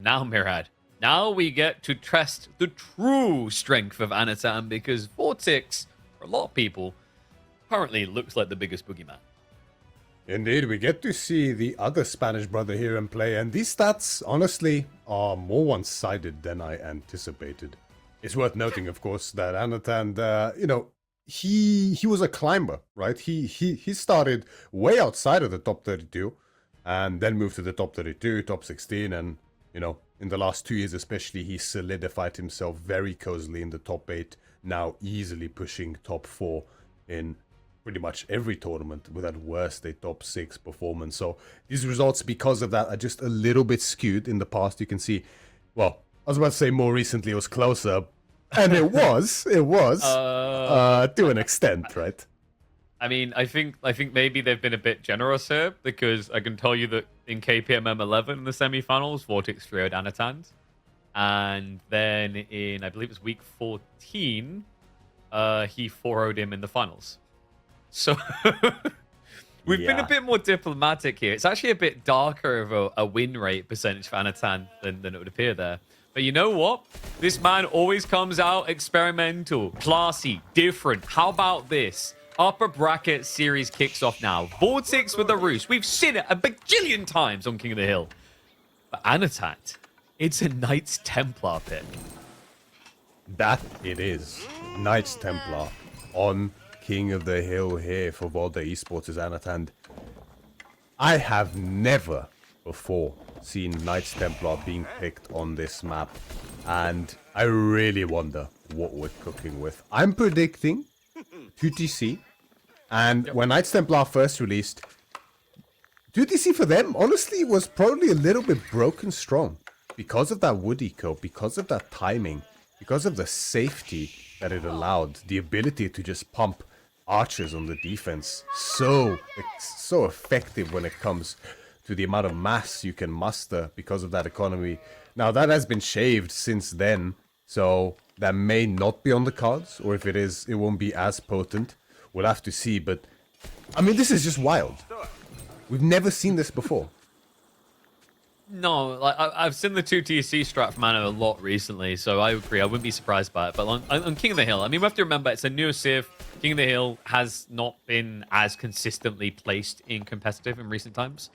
Now, Mirad, now we get to test the true strength of Anotand, because VortiX, for a lot of people, currently looks like the biggest boogeyman. Indeed, we get to see the other Spanish brother here in play, and these stats, honestly, are more one-sided than I anticipated. It's worth noting, of course, that Anotand, he was a climber, right? He started way outside of the top 32, and then moved to the top 32, top 16, and, in the last 2 years especially, he solidified himself very cozily in the top 8, now easily pushing top 4 in pretty much every tournament, with at worst a top 6 performance. So these results, because of that, are just a little bit skewed. In the past, you can see, well, I was about to say more recently it was closer, and it was to an extent, right? I mean, I think maybe they've been a bit generous here, because I can tell you that in KPMM 11 in the semifinals, VortiX 3-0'd Anotand, and then in, I believe it's week 14, he 4-0'd him in the finals. So we've been a bit more diplomatic here. It's actually a bit darker of a win rate percentage for Anotand than it would appear there. But you know what? This man always comes out experimental, classy, different. How about this? Upper bracket series kicks off now. VortiX with the roost. We've seen it a bajillion times on King of the Hill. But Anotand, it's a Knights Templar pick. That it is. Knights Templar on King of the Hill here for Volta Esports is Anotand. I have never before seen Knights Templar being picked on this map, and I really wonder what we're cooking with. I'm predicting 2TC, and when Knights Templar first released, 2TC for them, honestly, was probably a little bit broken strong because of that wood eco, because of that timing, because of the safety that it allowed, the ability to just pump archers on the defense. So effective when it comes to the amount of mass you can muster because of that economy. Now that has been shaved since then, so that may not be on the cards, or if it is, it won't be as potent. We'll have to see, but I mean, this is just wild. We've never seen this before. No, like I've seen the 2TC strat from Anno a lot recently, so I agree. I wouldn't be surprised by it. But on King of the Hill, I mean, we have to remember it's a newer Civ. King of the Hill has not been as consistently placed in competitive in recent times.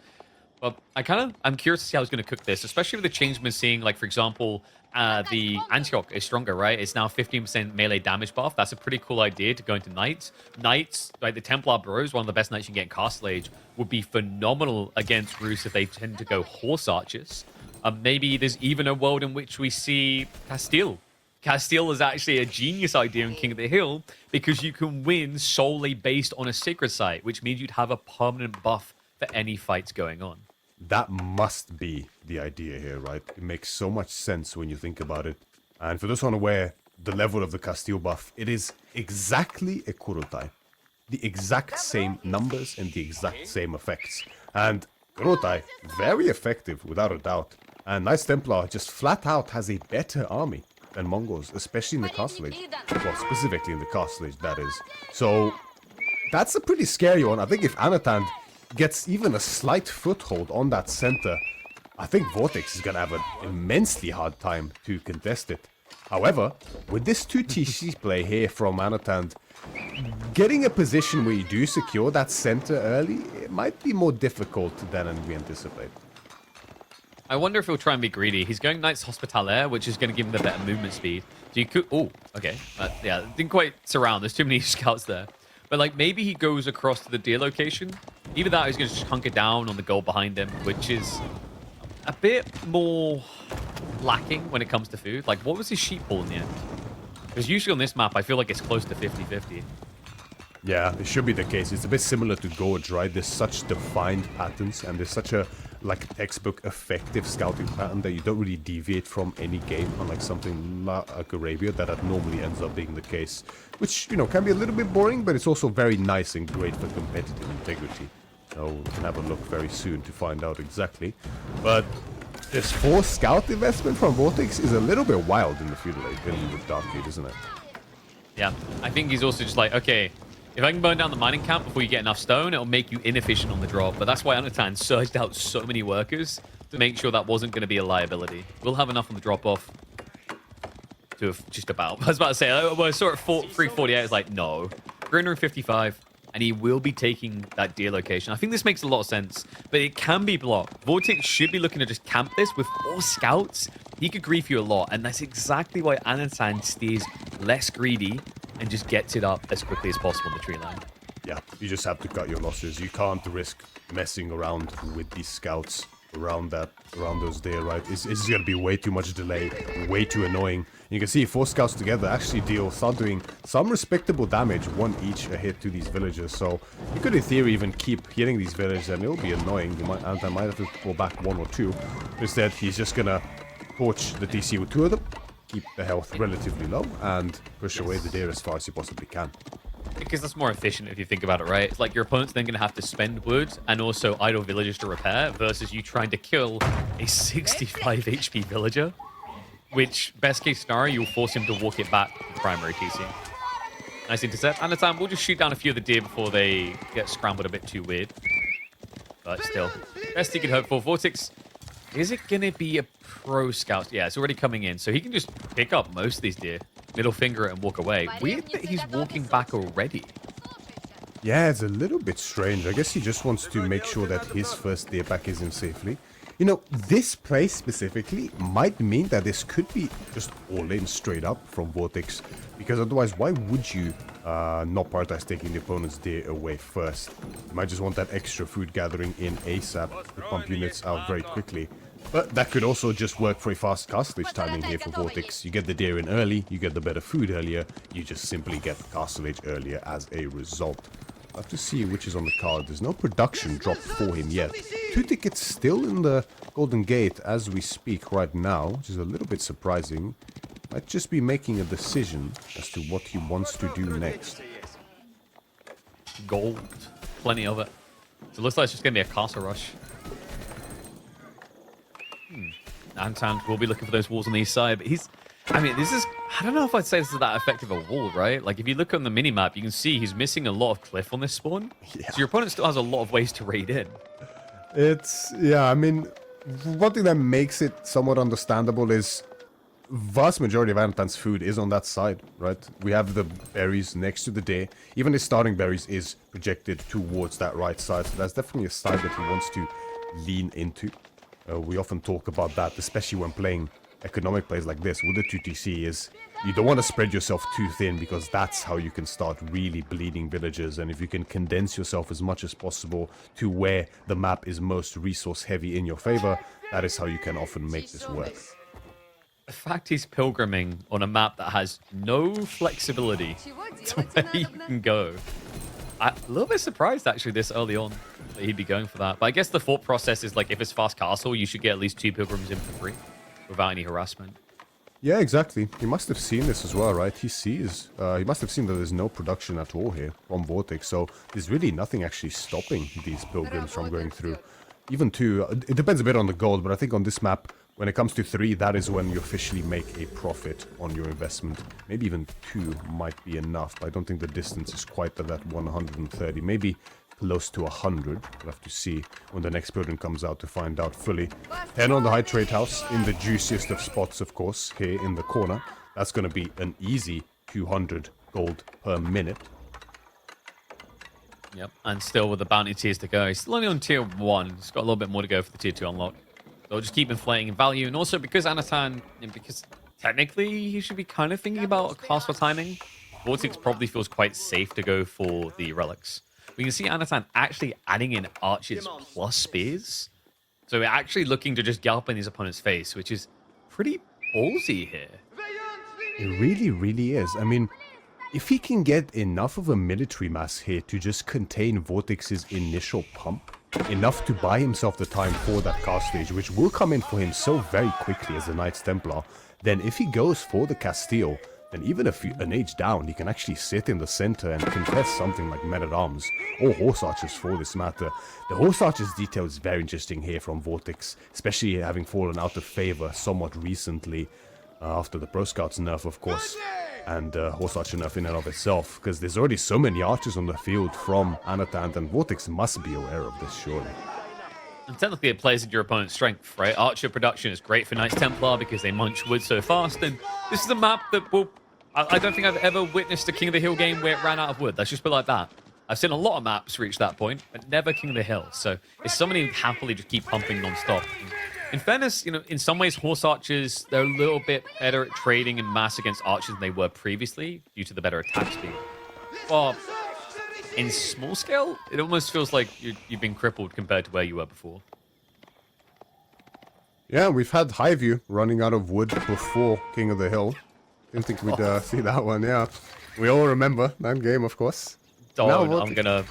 But I'm curious to see how he's going to cook this, especially with the change we're seeing. Like, for example, the Antioch is stronger, right? It's now 15% melee damage buff. That's a pretty cool idea to go into Knights. Knights, like the Templar Bros, one of the best Knights you can get in Castle Age, would be phenomenal against Rus if they tend to go Horse Archers. Maybe there's even a world in which we see Castile. Castile is actually a genius idea in King of the Hill, because you can win solely based on a Sacred Site, which means you'd have a permanent buff for any fights going on. That must be the idea here, right? It makes so much sense when you think about it. And for those unaware, the level of the Castile buff, it is exactly a Kurotai. The exact same numbers and the exact same effects. And Kurotai, very effective, without a doubt. And Knights Templar just flat out has a better army than Mongols, especially in the Castle Age. Well, specifically in the Castle Age, that is. So, that's a pretty scary one. I think if Anotand gets even a slight foothold on that center, I think VortiX is going to have an immensely hard time to contest it. However, with this 2TC play here from Anotand, getting a position where you do secure that center early, it might be more difficult than we anticipate. I wonder if he'll try and be greedy. He's going Knights Hospitalaire, which is going to give him the better movement speed. So you could... Oh, okay. Yeah, didn't quite surround. There's too many scouts there. But like maybe he goes across to the deer location. Either that or he's going to just hunker down on the goal behind him, which is a bit more lacking when it comes to food. Like, what was his sheep pool in the end? Because usually on this map, I feel like it's close to 50-50. Yeah, it should be the case. It's a bit similar to Gorge, right? There's such defined patterns, and there's such a textbook effective scouting pattern that you don't really deviate from any game, unlike something like Arabia that normally ends up being the case. Which, can be a little bit boring, but it's also very nice and great for competitive integrity. So we can have a look very soon to find out exactly. But this 4 scout investment from VortiX is a little bit wild in the Feudal Age, in the Dark Age, isn't it? Yeah, I think he's also just like, okay, if I can burn down the mining camp before you get enough stone, it'll make you inefficient on the drop. But that's why Anotand surged out so many workers to make sure that wasn't going to be a liability. We'll have enough on the drop-off to have just about. I was about to say, I saw it 348. I was like, no. 355, and he will be taking that deer location. I think this makes a lot of sense, but it can be blocked. VortiX should be looking to just camp this with 4 scouts. He could grief you a lot, and that's exactly why Anotand stays less greedy and just gets it up as quickly as possible in the tree line. Yeah, you just have to cut your losses. You can't risk messing around with these scouts around those deer, right? It's going to be way too much delay, way too annoying. You can see 4 scouts together actually start doing some respectable damage, 1 each a hit to these villagers. So you could in theory even keep hitting these villagers and it'll be annoying. You might have to pull back 1 or 2. Instead, he's just going to torch the DC with 2 of them, keep the health relatively low, and push away the deer as far as you possibly can. Because that's more efficient if you think about it, right? It's like your opponent's then going to have to spend wood and also idle villagers to repair versus you trying to kill a 65 HP villager, which, best case scenario, you'll force him to walk it back to primary TC. Nice intercept. Anotand, we'll just shoot down a few of the deer before they get scrambled a bit too weird. But still, best he could hope for. VortiX, is it going to be a pro scout? Yeah, it's already coming in, so he can just pick up most of these deer. Middle finger and walk away. Weird that he's walking back already. Yeah, it's a little bit strange. I guess he just wants to make sure that his first deer back is in safely. You know, this play specifically might mean that this could be just all in straight up from VortiX. Because otherwise, why would you not prioritize taking the opponent's deer away first? You might just want that extra food gathering in ASAP to pump units out very quickly. But that could also just work for a fast castlage timing here for VortiX. You get the deer in early, you get the better food earlier, you just simply get castlage earlier as a result. I have to see which is on the card. There's no production dropped for him yet. 2 tickets still in the Golden Gate as we speak right now, which is a little bit surprising. Might just be making a decision as to what he wants to do next. Gold. Plenty of it. So it looks like it's just going to be a castle rush. Anotand will be looking for those walls on the east side, but I don't know if I'd say this is that effective a wall, right? Like, if you look on the minimap, you can see he's missing a lot of cliff on this spawn. Yeah. So your opponent still has a lot of ways to raid in. I mean, one thing that makes it somewhat understandable is vast majority of Anotand's food is on that side, right? We have the berries next to the deer. Even his starting berries is projected towards that right side, so that's definitely a side that he wants to lean into. We often talk about that, especially when playing economic plays like this with the 2TC, is you don't want to spread yourself too thin because that's how you can start really bleeding villagers. And if you can condense yourself as much as possible to where the map is most resource heavy in your favor, that is how you can often make this work. The fact he's pilgriming on a map that has no flexibility to where you can go. I'm a little bit surprised actually this early on that he'd be going for that. But I guess the thought process is like, if it's fast castle, you should get at least 2 pilgrims in for free without any harassment. Yeah, exactly. He must have seen this as well, right? He must have seen that there's no production at all here from VortiX, so there's really nothing actually stopping these pilgrims from going through. Even 2, it depends a bit on the gold, but I think on this map, when it comes to 3, that is when you officially make a profit on your investment. Maybe even 2 might be enough, but I don't think the distance is quite at that 130. Maybe close to 100. We'll have to see when the next building comes out to find out fully. 10 on the high trade house, in the juiciest of spots, of course, here in the corner. That's going to be an easy 200 gold per minute. Yep, and still with the bounty tiers to go. He's still only on tier 1. He's got a little bit more to go for the tier 2 unlock. They'll just keep inflating in value. And also because Anotand, because technically he should be kind of thinking about a castle timing, VortiX probably feels quite safe to go for the relics. We can see Anotand actually adding in archers plus spears. So we're actually looking to just gallop in his opponent's face, which is pretty ballsy here. It really, really is. I mean, if he can get enough of a military mass here to just contain VortiX's initial pump, enough to buy himself the time for that castlage, which will come in for him so very quickly as the Knights Templar, then if he goes for the Castile, then even an age down, he can actually sit in the center and contest something like men-at-arms, or horse archers for this matter. The horse archers detail is very interesting here from VortiX, especially having fallen out of favor somewhat recently, after the Pro Scouts nerf, of course, and horse archer nerf in and of itself, because there's already so many archers on the field from Anotand, and VortiX must be aware of this, surely. And technically it plays into your opponent's strength, right? Archer production is great for Knights Templar because they munch wood so fast, and this is a map that will... I don't think I've ever witnessed a King of the Hill game where it ran out of wood. Let's just put it like that. I've seen a lot of maps reach that point, but never King of the Hill. So it's somebody who happily just keep pumping non-stop. In fairness, you know, in some ways, horse archers, they're a little bit better at trading in mass against archers than they were previously due to the better attack speed. But in small scale, it almost feels like you've been crippled compared to where you were before. Yeah, we've had Highview running out of wood before King of the Hill. Didn't think we'd see that one, yeah. We all remember that game, of course. Don't. I'm gonna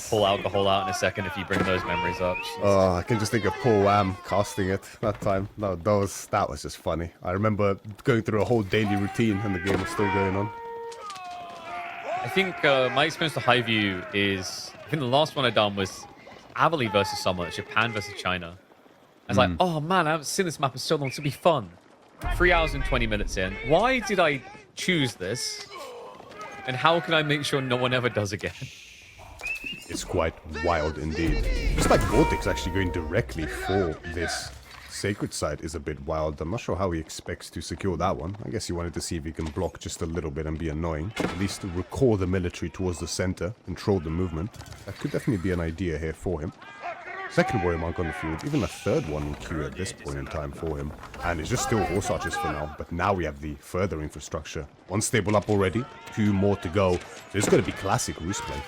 pull alcohol out in a second if you bring those memories up. Oh, I can just think of Paul Wham casting it that time. No, that was just funny. I remember going through a whole daily routine and the game was still going on. I think my experience with Highview is... I think the last one I done was Avali versus someone, Japan versus China. I was like, oh man, I haven't seen this map in so long, this will be fun. 3 hours and 20 minutes in. Why did I choose this? And how can I make sure no one ever does again? It's quite wild indeed. Just like VortiX actually going directly for this sacred site is a bit wild. I'm not sure how he expects to secure that one. I guess he wanted to see if he can block just a little bit and be annoying. At least to recall the military towards the center, control the movement. That could definitely be an idea here for him. Second warrior monk on the field, even a third one in queue at this point in time for him. And it's just still horse archers for now, but now we have the further infrastructure. One stable up already, 2 more to go. So it's going to be classic roost play.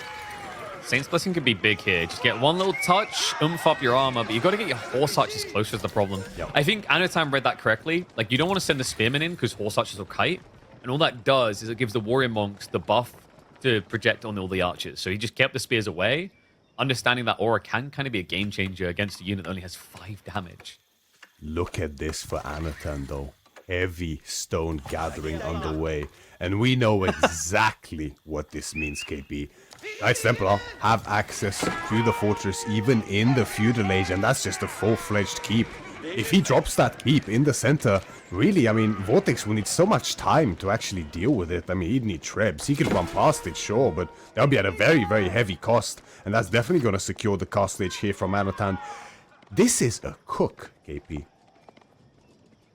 Saint's Blessing could be big here. Just get one little touch, oomph up your armor, but you got to get your horse archers closer is the problem. Yep. I think Anotand read that correctly. Like, you don't want to send the spearmen in because horse archers will kite. And all that does is it gives the warrior monks the buff to project on all the archers. So he just kept the spears away. Understanding that aura can kind of be a game changer against a unit that only has 5 damage. Look at this for Anotand though. Heavy stone gathering underway. And we know exactly what this means, KP. Knights Templar have access to the fortress even in the feudal age, and that's just a full-fledged keep. If he drops that keep in the center, really, I mean, VortiX will need so much time to actually deal with it. I mean, he'd need trebs. He could run past it, sure, but that'll be at a very, very heavy cost. And that's definitely going to secure the castlage here from Anotand. This is a cook, KP.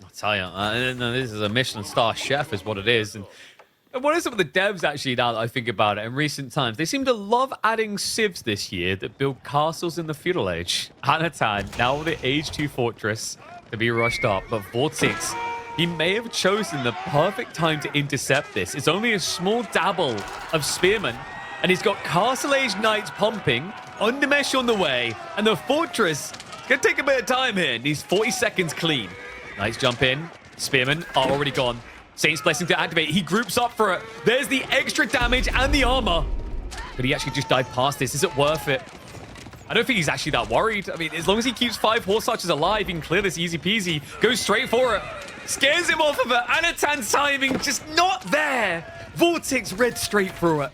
I'll tell you, this is a Michelin star chef is what it is. And what is it with the devs, actually, now that I think about it, in recent times? They seem to love adding civs this year that build castles in the feudal age. Anotand, now with the Age 2 fortress to be rushed up, but VortiX, he may have chosen the perfect time to intercept this. It's only a small dabble of spearmen, and he's got Castle Age Knights pumping, Undermesh on the way, and the fortress is going to take a bit of time here. Needs 40 seconds clean. Knights jump in. Spearmen are already gone. Saint's Blessing to activate. He groups up for it. There's the extra damage and the armor. Could he actually just dive past this? Is it worth it? I don't think he's actually that worried. I mean, as long as he keeps 5 horse archers alive, he can clear this easy peasy. Goes straight for it. Scares him off of it. Anotand's timing just not there. VortiX read straight through it.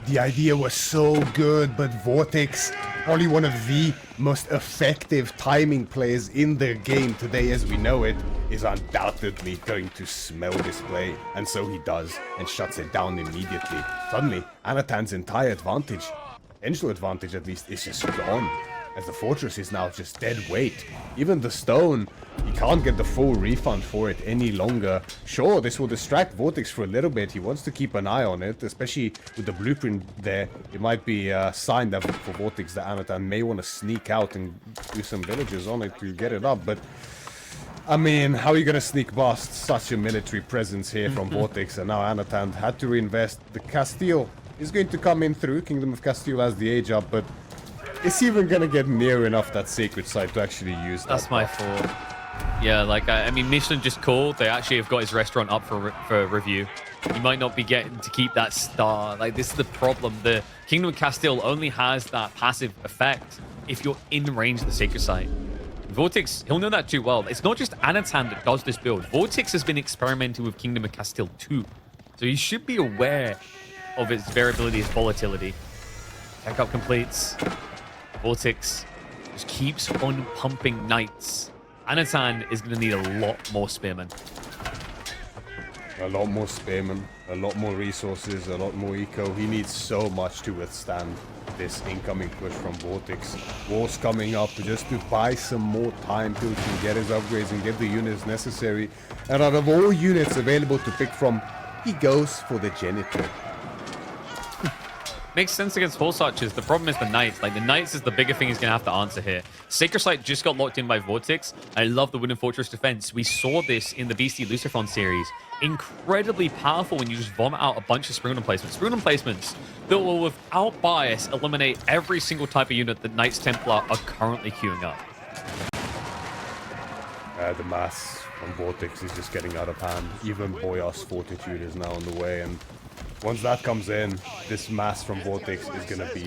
The idea was so good, but VortiX, probably one of the most effective timing plays in the game today as we know it, is undoubtedly going to smell this play. And so he does, and shuts it down immediately. Suddenly, Anotand's entire advantage, potential advantage at least, is just gone. As the fortress is now just dead weight. Even the stone, he can't get the full refund for it any longer. Sure, this will distract VortiX for a little bit. He wants to keep an eye on it, especially with the blueprint there. It might be a sign that for VortiX that Anotand may want to sneak out and do some villages on it to get it up. But, I mean, how are you going to sneak past such a military presence here from VortiX? And now Anotand had to reinvest. The Castile is going to come in through. Kingdom of Castile has the age up, but is he even gonna get near enough that sacred site to actually use that? That's my fault. Yeah, like, I mean, Michelin just called. They actually have got his restaurant up for review. He might not be getting to keep that star. Like, this is the problem. The Kingdom of Castile only has that passive effect if you're in range of the sacred site. VortiX, he'll know that too well. It's not just Anotand that does this build. VortiX has been experimenting with Kingdom of Castile too. So he should be aware of its variability, its volatility. Tech up completes. VortiX just keeps on pumping knights. Anotand is going to need a lot more spearmen. A lot more spearmen, a lot more resources, a lot more eco. He needs so much to withstand this incoming push from VortiX. War's coming up just to buy some more time till he can get his upgrades and get the units necessary. And out of all units available to pick from, he goes for the Genitor. Makes sense against Horse Archers. The problem is the Knights. Like, the Knights is the bigger thing he's going to have to answer here. Sacred Sight just got locked in by VortiX. I love the Wooden Fortress defense. We saw this in the BC Luciphon series. Incredibly powerful when you just vomit out a bunch of Springland placements. Springland placements that will, without bias, eliminate every single type of unit that Knights Templar are currently queuing up. The mass from VortiX is just getting out of hand. Even Boyar's Fortitude is now on the way, and once that comes in, this mass from VortiX is going to be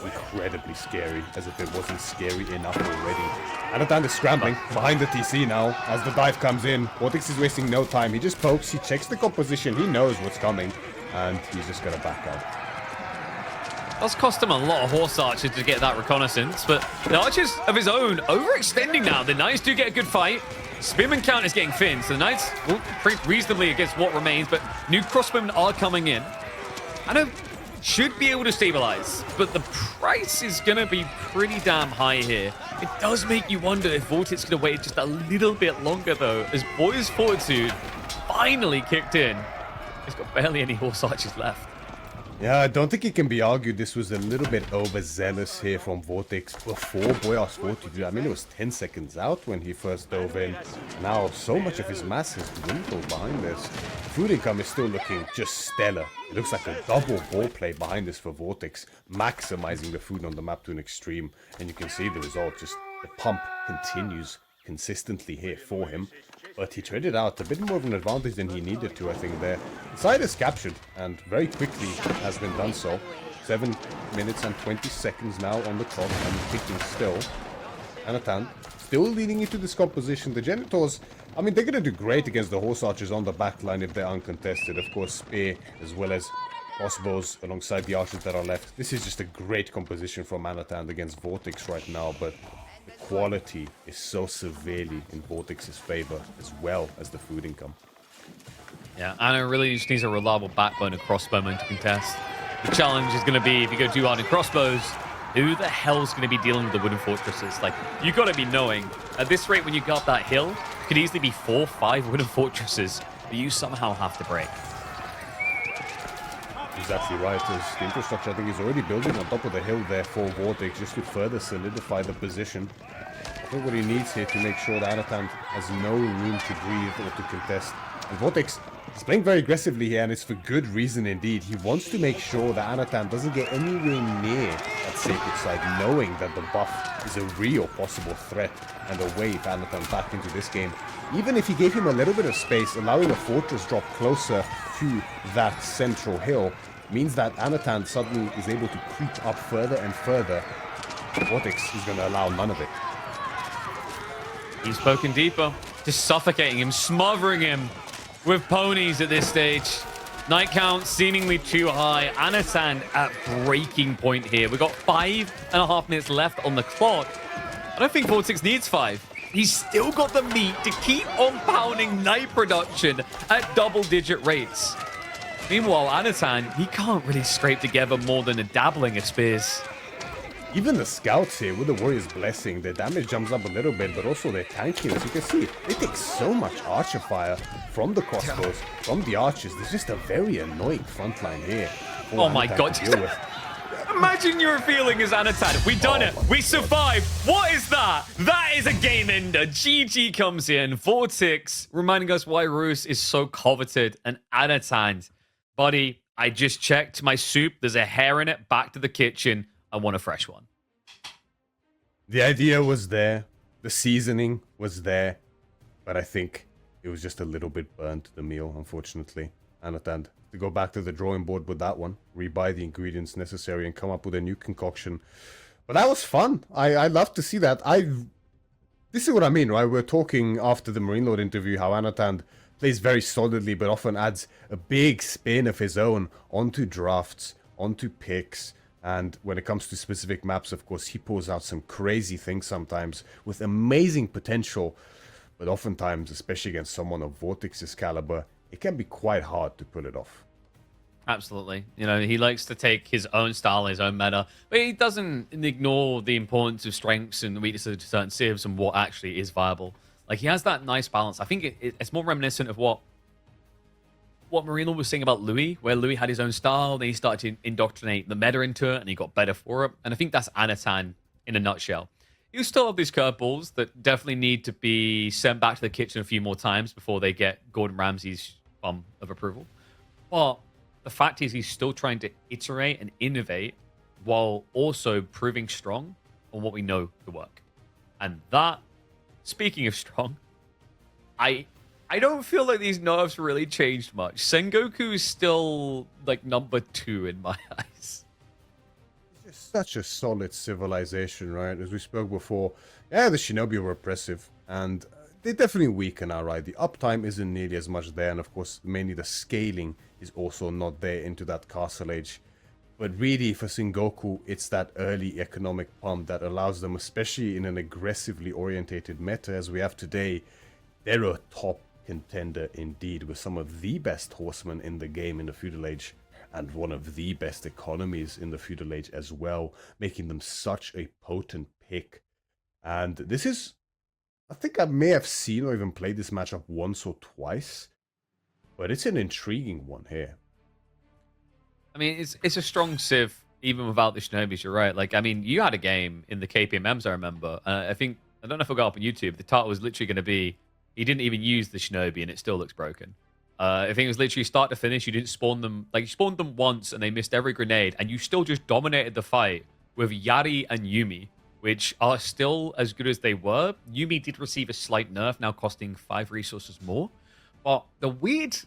incredibly scary, as if it wasn't scary enough already. Anotand is scrambling behind the TC now as the dive comes in. VortiX is wasting no time. He just pokes, he checks the composition, he knows what's coming, and he's just going to back out. Does cost him a lot of Horse Archers to get that reconnaissance, but the Archers of his own overextending now. The Knights do get a good fight. Spearman count is getting thin, so the Knights will pretty reasonably against what remains, but new crossbowmen are coming in. Anna should be able to stabilize, but the price is going to be pretty damn high here. It does make you wonder if VortiX could have waited just a little bit longer, though, as Boy's Fortitude finally kicked in. He's got barely any Horse Archers left. Yeah, I don't think it can be argued this was a little bit overzealous here from VortiX before Boyar's Fortitude. I mean, it was 10 seconds out when he first dove in. Now, so much of his mass has dwindled behind this. Food income is still looking just stellar. It looks like a double ball play behind this for VortiX, maximizing the food on the map to an extreme. And you can see the result, just the pump continues consistently here for him. But he traded out a bit more of an advantage than he needed to, I think, there. The side is captured, and very quickly has been done so. 7 minutes and 20 seconds now on the clock, and ticking still. Anotand still leading into this composition. The Genitors, I mean, they're going to do great against the Horse Archers on the backline if they're uncontested. Of course, Spear, as well as crossbows alongside the Archers that are left. This is just a great composition from Anotand against VortiX right now, but the quality is so severely in VortiX's favor, as well as the food income. Yeah, Anna really just needs a reliable backbone of crossbowmen to contest. The challenge is going to be, if you go too hard in crossbows, who the hell's going to be dealing with the wooden fortresses? Like, you got to be knowing, at this rate, when you go up that hill, it could easily be 4 or 5 wooden fortresses that you somehow have to break. Exactly right, as the infrastructure I think is already building on top of the hill there for VortiX just to further solidify the position. I think what he needs here to make sure that Anotand has no room to breathe or to contest. And VortiX is playing very aggressively here, and it's for good reason indeed. He wants to make sure that Anotand doesn't get anywhere near that sacred side, knowing that the buff is a real possible threat and a way for Anotand back into this game. Even if he gave him a little bit of space, allowing a fortress drop closer to that central hill means that Anotand suddenly is able to creep up further and further. VortiX is going to allow none of it. He's poking deeper, just suffocating him, smothering him with ponies at this stage. Night count seemingly too high. Anotand at breaking point here. We've got 5.5 minutes left on the clock. I don't think VortiX needs 5. He's still got the meat to keep on pounding night production at double-digit rates. Meanwhile, Anotand, he can't really scrape together more than a dabbling of spears. Even the scouts here with the Warrior's Blessing, their damage jumps up a little bit, but also their tanking, as you can see, they take so much archer fire from the crossbows, from the archers. There's just a very annoying front line here. Oh my god. Imagine your feeling as Anotand. We done it. We survived. What is that? That is a game ender. GG comes in. VortiX reminding us why Roos is so coveted. And Anotand, buddy, I just checked my soup. There's a hair in it. Back to the kitchen. I want a fresh one. The idea was there. The seasoning was there. But I think it was just a little bit burnt, the meal, unfortunately. Anotand to go back to the drawing board with that one, rebuy the ingredients necessary and come up with a new concoction. But that was fun. I love to see that. This is what I mean, right? We're talking after the Marine Lord interview how Anotand plays very solidly but often adds a big spin of his own onto drafts, onto picks, and when it comes to specific maps, of course, he pulls out some crazy things sometimes with amazing potential, but oftentimes, especially against someone of VortiX's caliber, it can be quite hard to pull it off. Absolutely. You know, he likes to take his own style, his own meta, but he doesn't ignore the importance of strengths and weaknesses of certain civs and what actually is viable. Like, he has that nice balance. I think it's more reminiscent of what Marino was saying about Louis, where Louis had his own style, then he started to indoctrinate the meta into it, and he got better for it. And I think that's Anotand in a nutshell. You still have these curveballs that definitely need to be sent back to the kitchen a few more times before they get Gordon Ramsay's thumb of approval. But the fact is, he's still trying to iterate and innovate while also proving strong on what we know to work. And that, speaking of strong, I don't feel like these nerfs really changed much. Sengoku is still like number 2 in my eyes. It's just such a solid civilization, right? As we spoke before, yeah, the shinobi were oppressive, and they definitely weaken now, right? The uptime isn't nearly as much there, and of course, mainly the scaling is also not there into that castle age. But really, for Sengoku, it's that early economic pump that allows them, especially in an aggressively orientated meta as we have today, they're a top contender indeed, with some of the best horsemen in the game in the feudal age, and one of the best economies in the feudal age as well, making them such a potent pick. And this is, I think I may have seen or even played this matchup once or twice, but it's an intriguing one here. I mean, it's a strong civ even without the shinobis. You're right. Like, I mean, you had a game in the KPMMs, I remember. I think, I don't know if it got up on YouTube. The title was literally going to be, he didn't even use the shinobi and it still looks broken. I think it was literally start to finish. You didn't spawn them, like you spawned them once and they missed every grenade, and you still just dominated the fight with Yari and Yumi, which are still as good as they were. Yumi did receive a slight nerf, now costing 5 resources more. But the weird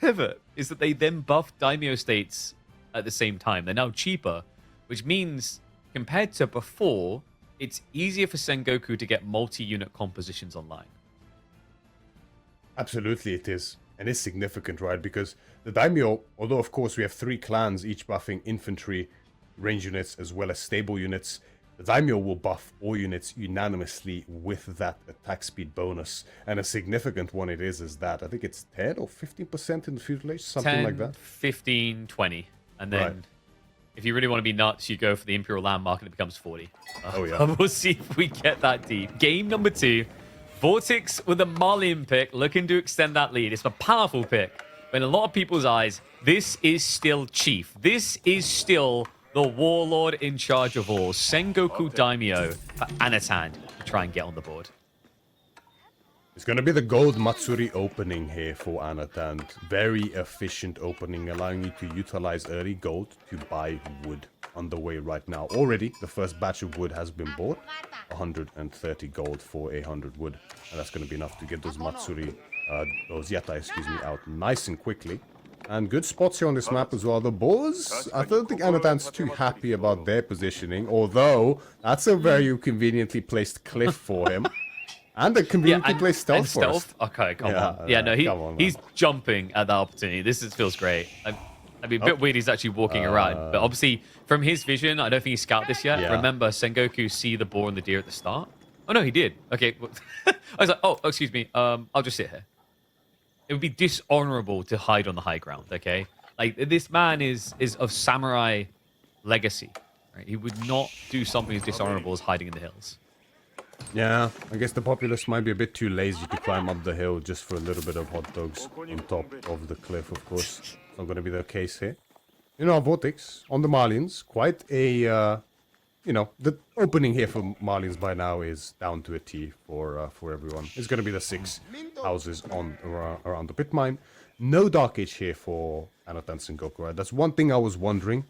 pivot is that they then buffed daimyo states at the same time. They're now cheaper, which means compared to before, it's easier for Sengoku to get multi-unit compositions online. Absolutely it is. And it's significant, right? Because the daimyo, although of course we have 3 clans, each buffing infantry, range units, as well as stable units, the daimyo will buff all units unanimously with that attack speed bonus. And a significant one it is that. I think it's 10 or 15% in the feudal age, something 10, like that. 15, 20. And then Right. if you really want to be nuts, you go for the Imperial Landmark and it becomes 40. Oh, yeah. We'll see if we get that deep. Game number 2. VortiX with a Marlian pick, looking to extend that lead. It's a powerful pick. But in a lot of people's eyes, this is still Chief. This is still the warlord in charge of all. Sengoku Daimyo for Anotand to try and get on the board. It's going to be the gold Matsuri opening here for Anotand. Very efficient opening, allowing you to utilize early gold to buy wood. Underway right now. Already, the first batch of wood has been bought. 130 gold for 100 wood. And that's going to be enough to get those Matsuri, those Yatai, excuse me, out nice and quickly. And good spots here on this map as well. The boars, I don't think Anotand's too happy about their positioning. Although, that's a very conveniently placed cliff for him. And a conveniently placed stealth forest. Okay, come on. Yeah, no, he's jumping at that opportunity. This feels great. I mean, a bit weird he's actually walking around. But obviously, from his vision, I don't think he scouted this yet. Yeah. Remember, Sengoku see the boar and the deer at the start? Oh, no, he did. Okay. I was like, oh, excuse me. I'll just sit here. It would be dishonorable to hide on the high ground, okay? Like, this man is of samurai legacy. Right? He would not do something as dishonorable as hiding in the hills. Yeah, I guess the populace might be a bit too lazy to climb up the hill just for a little bit of hot dogs on top of the cliff, of course. It's not going to be the case here. You know, VortiX on the Marlians, quite a, you know, the opening here for Marlians by now is down to a T for everyone. It's going to be the 6 houses on around the pit mine. No Dark Age here for Anotand Sengoku, right? That's one thing I was wondering.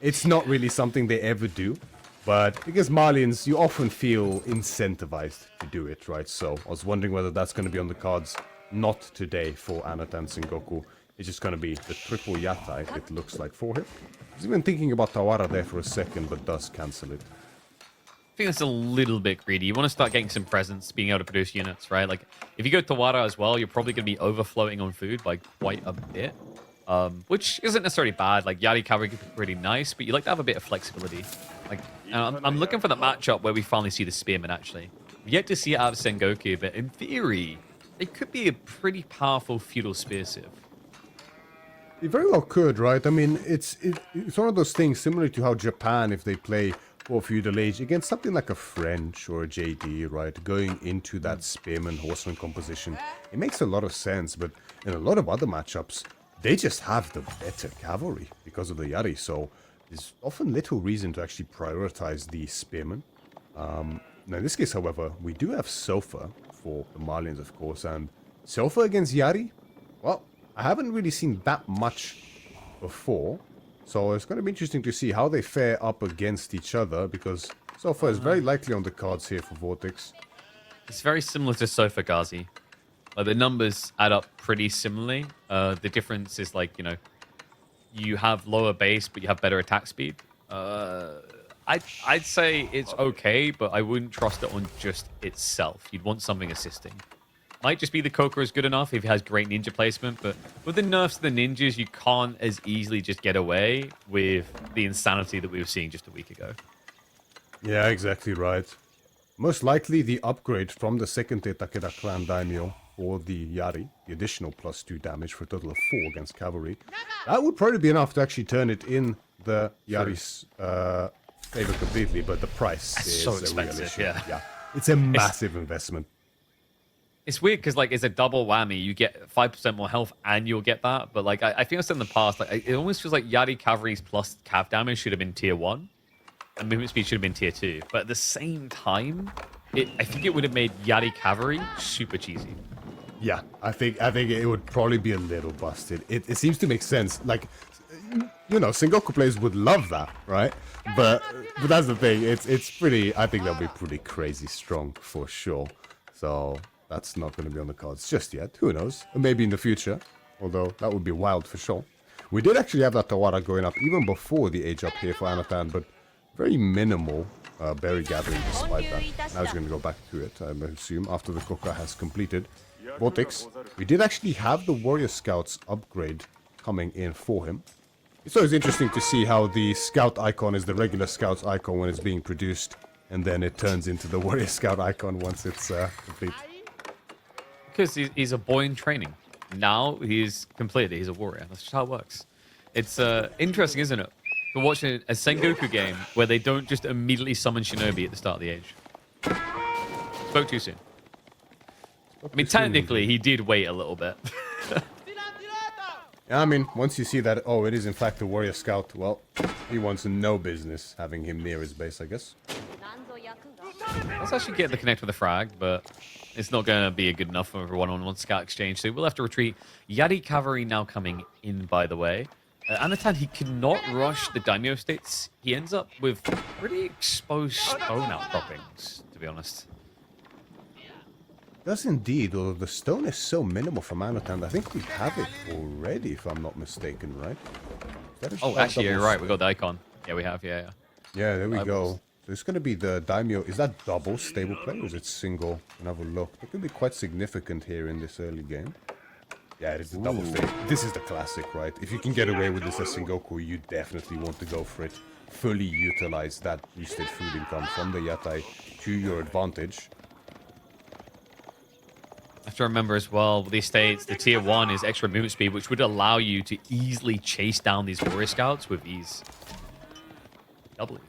It's not really something they ever do. But because Marlians, you often feel incentivized to do it, right? So I was wondering whether that's going to be on the cards. Not today for Anotand Sengoku. It's just going to be the triple Yatai, it looks like, for him. I was even thinking about Tawara there for a second, but does cancel it. I think that's a little bit greedy. You want to start getting some presence, being able to produce units, right? Like, if you go to Tawara as well, you're probably going to be overflowing on food by quite a bit. Which isn't necessarily bad. Like, Yari Cavalry could be pretty nice, but you like to have a bit of flexibility. Like, I'm looking for the matchup where we finally see the Spearmen, actually. We've yet to see it out of Sengoku, but in theory, it could be a pretty powerful feudal spear civ. It very well could, right? I mean, it's one of those things similar to how Japan, if they play for feudal age against something like a French or a JD, right? Going into that spearman horseman composition, it makes a lot of sense. But in a lot of other matchups, they just have the better cavalry because of the Yari. So there's often little reason to actually prioritize the spearman. Now in this case, however, we do have Sofa for the Malians, of course, and Sofa against Yari. Well, I haven't really seen that much before, so it's going to be interesting to see how they fare up against each other, because Sofa is very likely on the cards here for VortiX. It's very similar to Sofa Ghazi. Like, the numbers add up pretty similarly. The difference is, like, you know, you have lower base, but you have better attack speed. I'd say it's okay, but I wouldn't trust it on just itself. You'd want something assisting. Might just be the Coker is good enough if he has great ninja placement, but with the nerfs to the ninjas, you can't as easily just get away with the insanity that we were seeing just a week ago. Yeah, exactly right. Most likely the upgrade from the second Takeda clan daimyo for the Yari, the additional +2 damage for a total of 4 against cavalry, that would probably be enough to actually turn it in the Yari's favor completely, but the price is so expensive. Yeah, it's a massive investment. It's weird because, like, it's a double whammy. You get 5% more health and you'll get that. But, like, I think I've said in the past, like, it almost feels like Yari Cavalry's plus cav damage should have been tier 1. And movement speed should have been tier 2. But at the same time, I think it would have made Yari Cavalry super cheesy. Yeah, I think it would probably be a little busted. It seems to make sense. Like, you know, Sengoku players would love that, right? But that's the thing. It's pretty. I think that'll be pretty crazy strong for sure. So that's not going to be on the cards just yet. Who knows? Maybe in the future. Although that would be wild for sure. We did actually have that Tawara going up even before the age up here for Anotand, but very minimal berry gathering despite that. Now he's going to go back to it, I assume, after the Koka has completed. VortiX, we did actually have the Warrior Scouts upgrade coming in for him. It's always interesting to see how the Scout icon is the regular Scout's icon when it's being produced, and then it turns into the Warrior Scout icon once it's complete. Because he's a boy in training. Now he's completed. He's a warrior. That's just how it works. It's interesting, isn't it? We're watching a Sengoku game where they don't just immediately summon Shinobi at the start of the age. Spoke too soon. I mean, technically, he did wait a little bit. Yeah, I mean, once you see that, oh, it is in fact a Warrior Scout, well, he wants no business having him near his base, I guess. Let's actually get the connect with the frag, but it's not going to be good enough for a one-on-one scout exchange, so we'll have to retreat. Yari Cavalry now coming in, by the way. Anotand, he cannot rush the daimyo states. He ends up with pretty exposed stone outcroppings, to be honest. Does indeed, although the stone is so minimal from Anotand. I think we have it already, if I'm not mistaken, right? Oh, actually, you're right. We got the icon. Yeah, we have. Yeah. Yeah, there we go. So it's going to be the daimyo. Is that double stable play or is it single? Can have a look. It could be quite significant here in this early game. Yeah, it is the double stable. This is the classic, right? If you can get away with this as Sengoku, you definitely want to go for it. Fully utilize that boosted food income from the Yatai to your advantage. I have to remember as well, with these states, the tier 1 is extra movement speed, which would allow you to easily chase down these warrior scouts with ease. W's.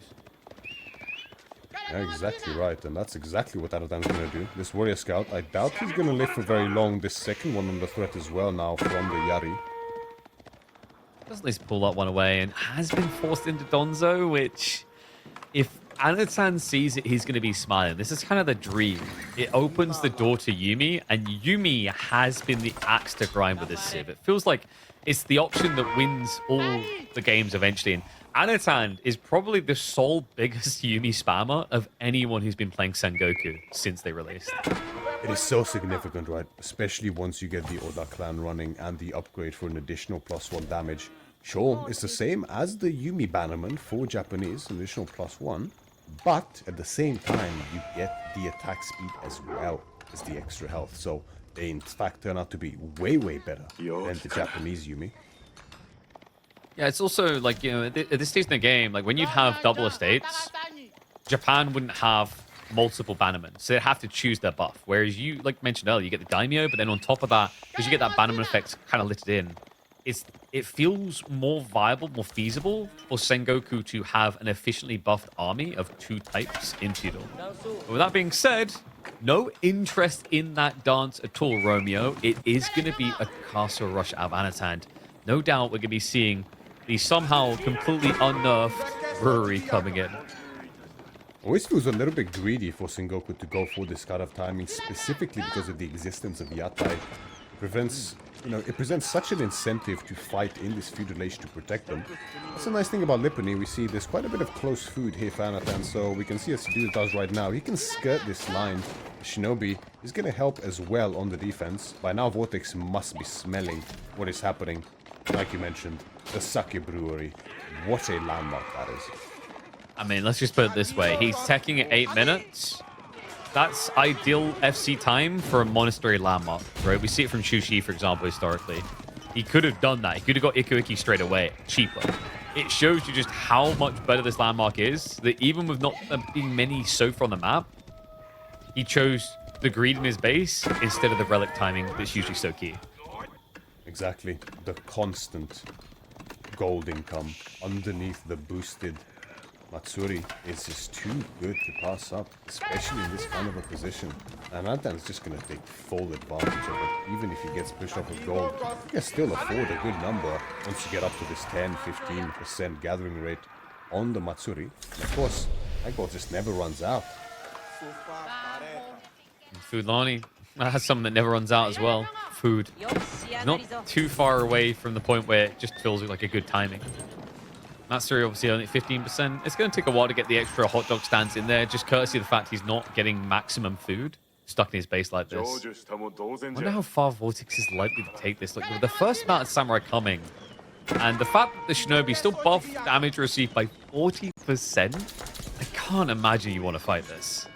Yeah, exactly right, and that's exactly what Anotand's going to do. This Warrior Scout, I doubt he's going to live for very long. This second one under threat as well now from the Yari. Doesn't this pull that one away and has been forced into Donzo, which, if Anotand sees it, he's going to be smiling. This is kind of the dream. It opens the door to Yumi, and Yumi has been the axe to grind with this Civ. It feels like it's the option that wins all the games eventually. And Anotand is probably the sole biggest Yumi spammer of anyone who's been playing Sengoku since they released. It is so significant, right? Especially once you get the Oda clan running and the upgrade for an additional +1 damage. Sure, it's the same as the Yumi bannerman for Japanese, an additional +1. But at the same time, you get the attack speed as well as the extra health. So they in fact turn out to be way, way better than the Japanese Yumi. Yeah, it's also like, you know, at this stage in the game, like when you'd have double estates, Japan wouldn't have multiple bannermen, so they'd have to choose their buff. Whereas you, like mentioned earlier, you get the daimyo, but then on top of that, because you get that bannerman effect kind of lit in, it feels more viable, more feasible for Sengoku to have an efficiently buffed army of 2 types in Feudal. But with that being said, no interest in that dance at all, Romeo. It is going to be a castle rush out of Anotand. No doubt we're going to be seeing the somehow completely unnerved brewery coming in. Always feels a little bit greedy for Sengoku to go for this kind of timing, specifically because of the existence of Yatai. It presents such an incentive to fight in this feudal age to protect them. That's a nice thing about Lipony. We see there's quite a bit of close food here for Anotand, so we can see as Feudal does right now. He can skirt this line. Shinobi is going to help as well on the defense. By now, VortiX must be smelling what is happening. Like you mentioned, the Sake Brewery. What a landmark that is. I mean, let's just put it this way. He's teching at 8 minutes. That's ideal FC time for a monastery landmark, right? We see it from Shushi, for example, historically. He could have done that. He could have got Ikuiki straight away, cheaper. It shows you just how much better this landmark is, that even with not being many so far on the map, he chose the greed in his base instead of the relic timing that's usually so key. Exactly. The constant gold income underneath the boosted Matsuri is just too good to pass up, especially in this kind of a position. And Anotand's just going to take full advantage of it. Even if he gets pushed off with gold, he can still afford a good number once you get up to this 10-15% gathering rate on the Matsuri. And of course, that gold just never runs out. Foodlani has something that never runs out as well. Food. He's not too far away from the point where it just feels like a good timing. Matsuri obviously only 15%. It's going to take a while to get the extra hot dog stands in there, just courtesy of the fact he's not getting maximum food stuck in his base like this. I wonder how far VortiX is likely to take this. Like, with the first mounted samurai coming, and the fact that the shinobi still buff damage received by 40%, I can't imagine you want to fight this.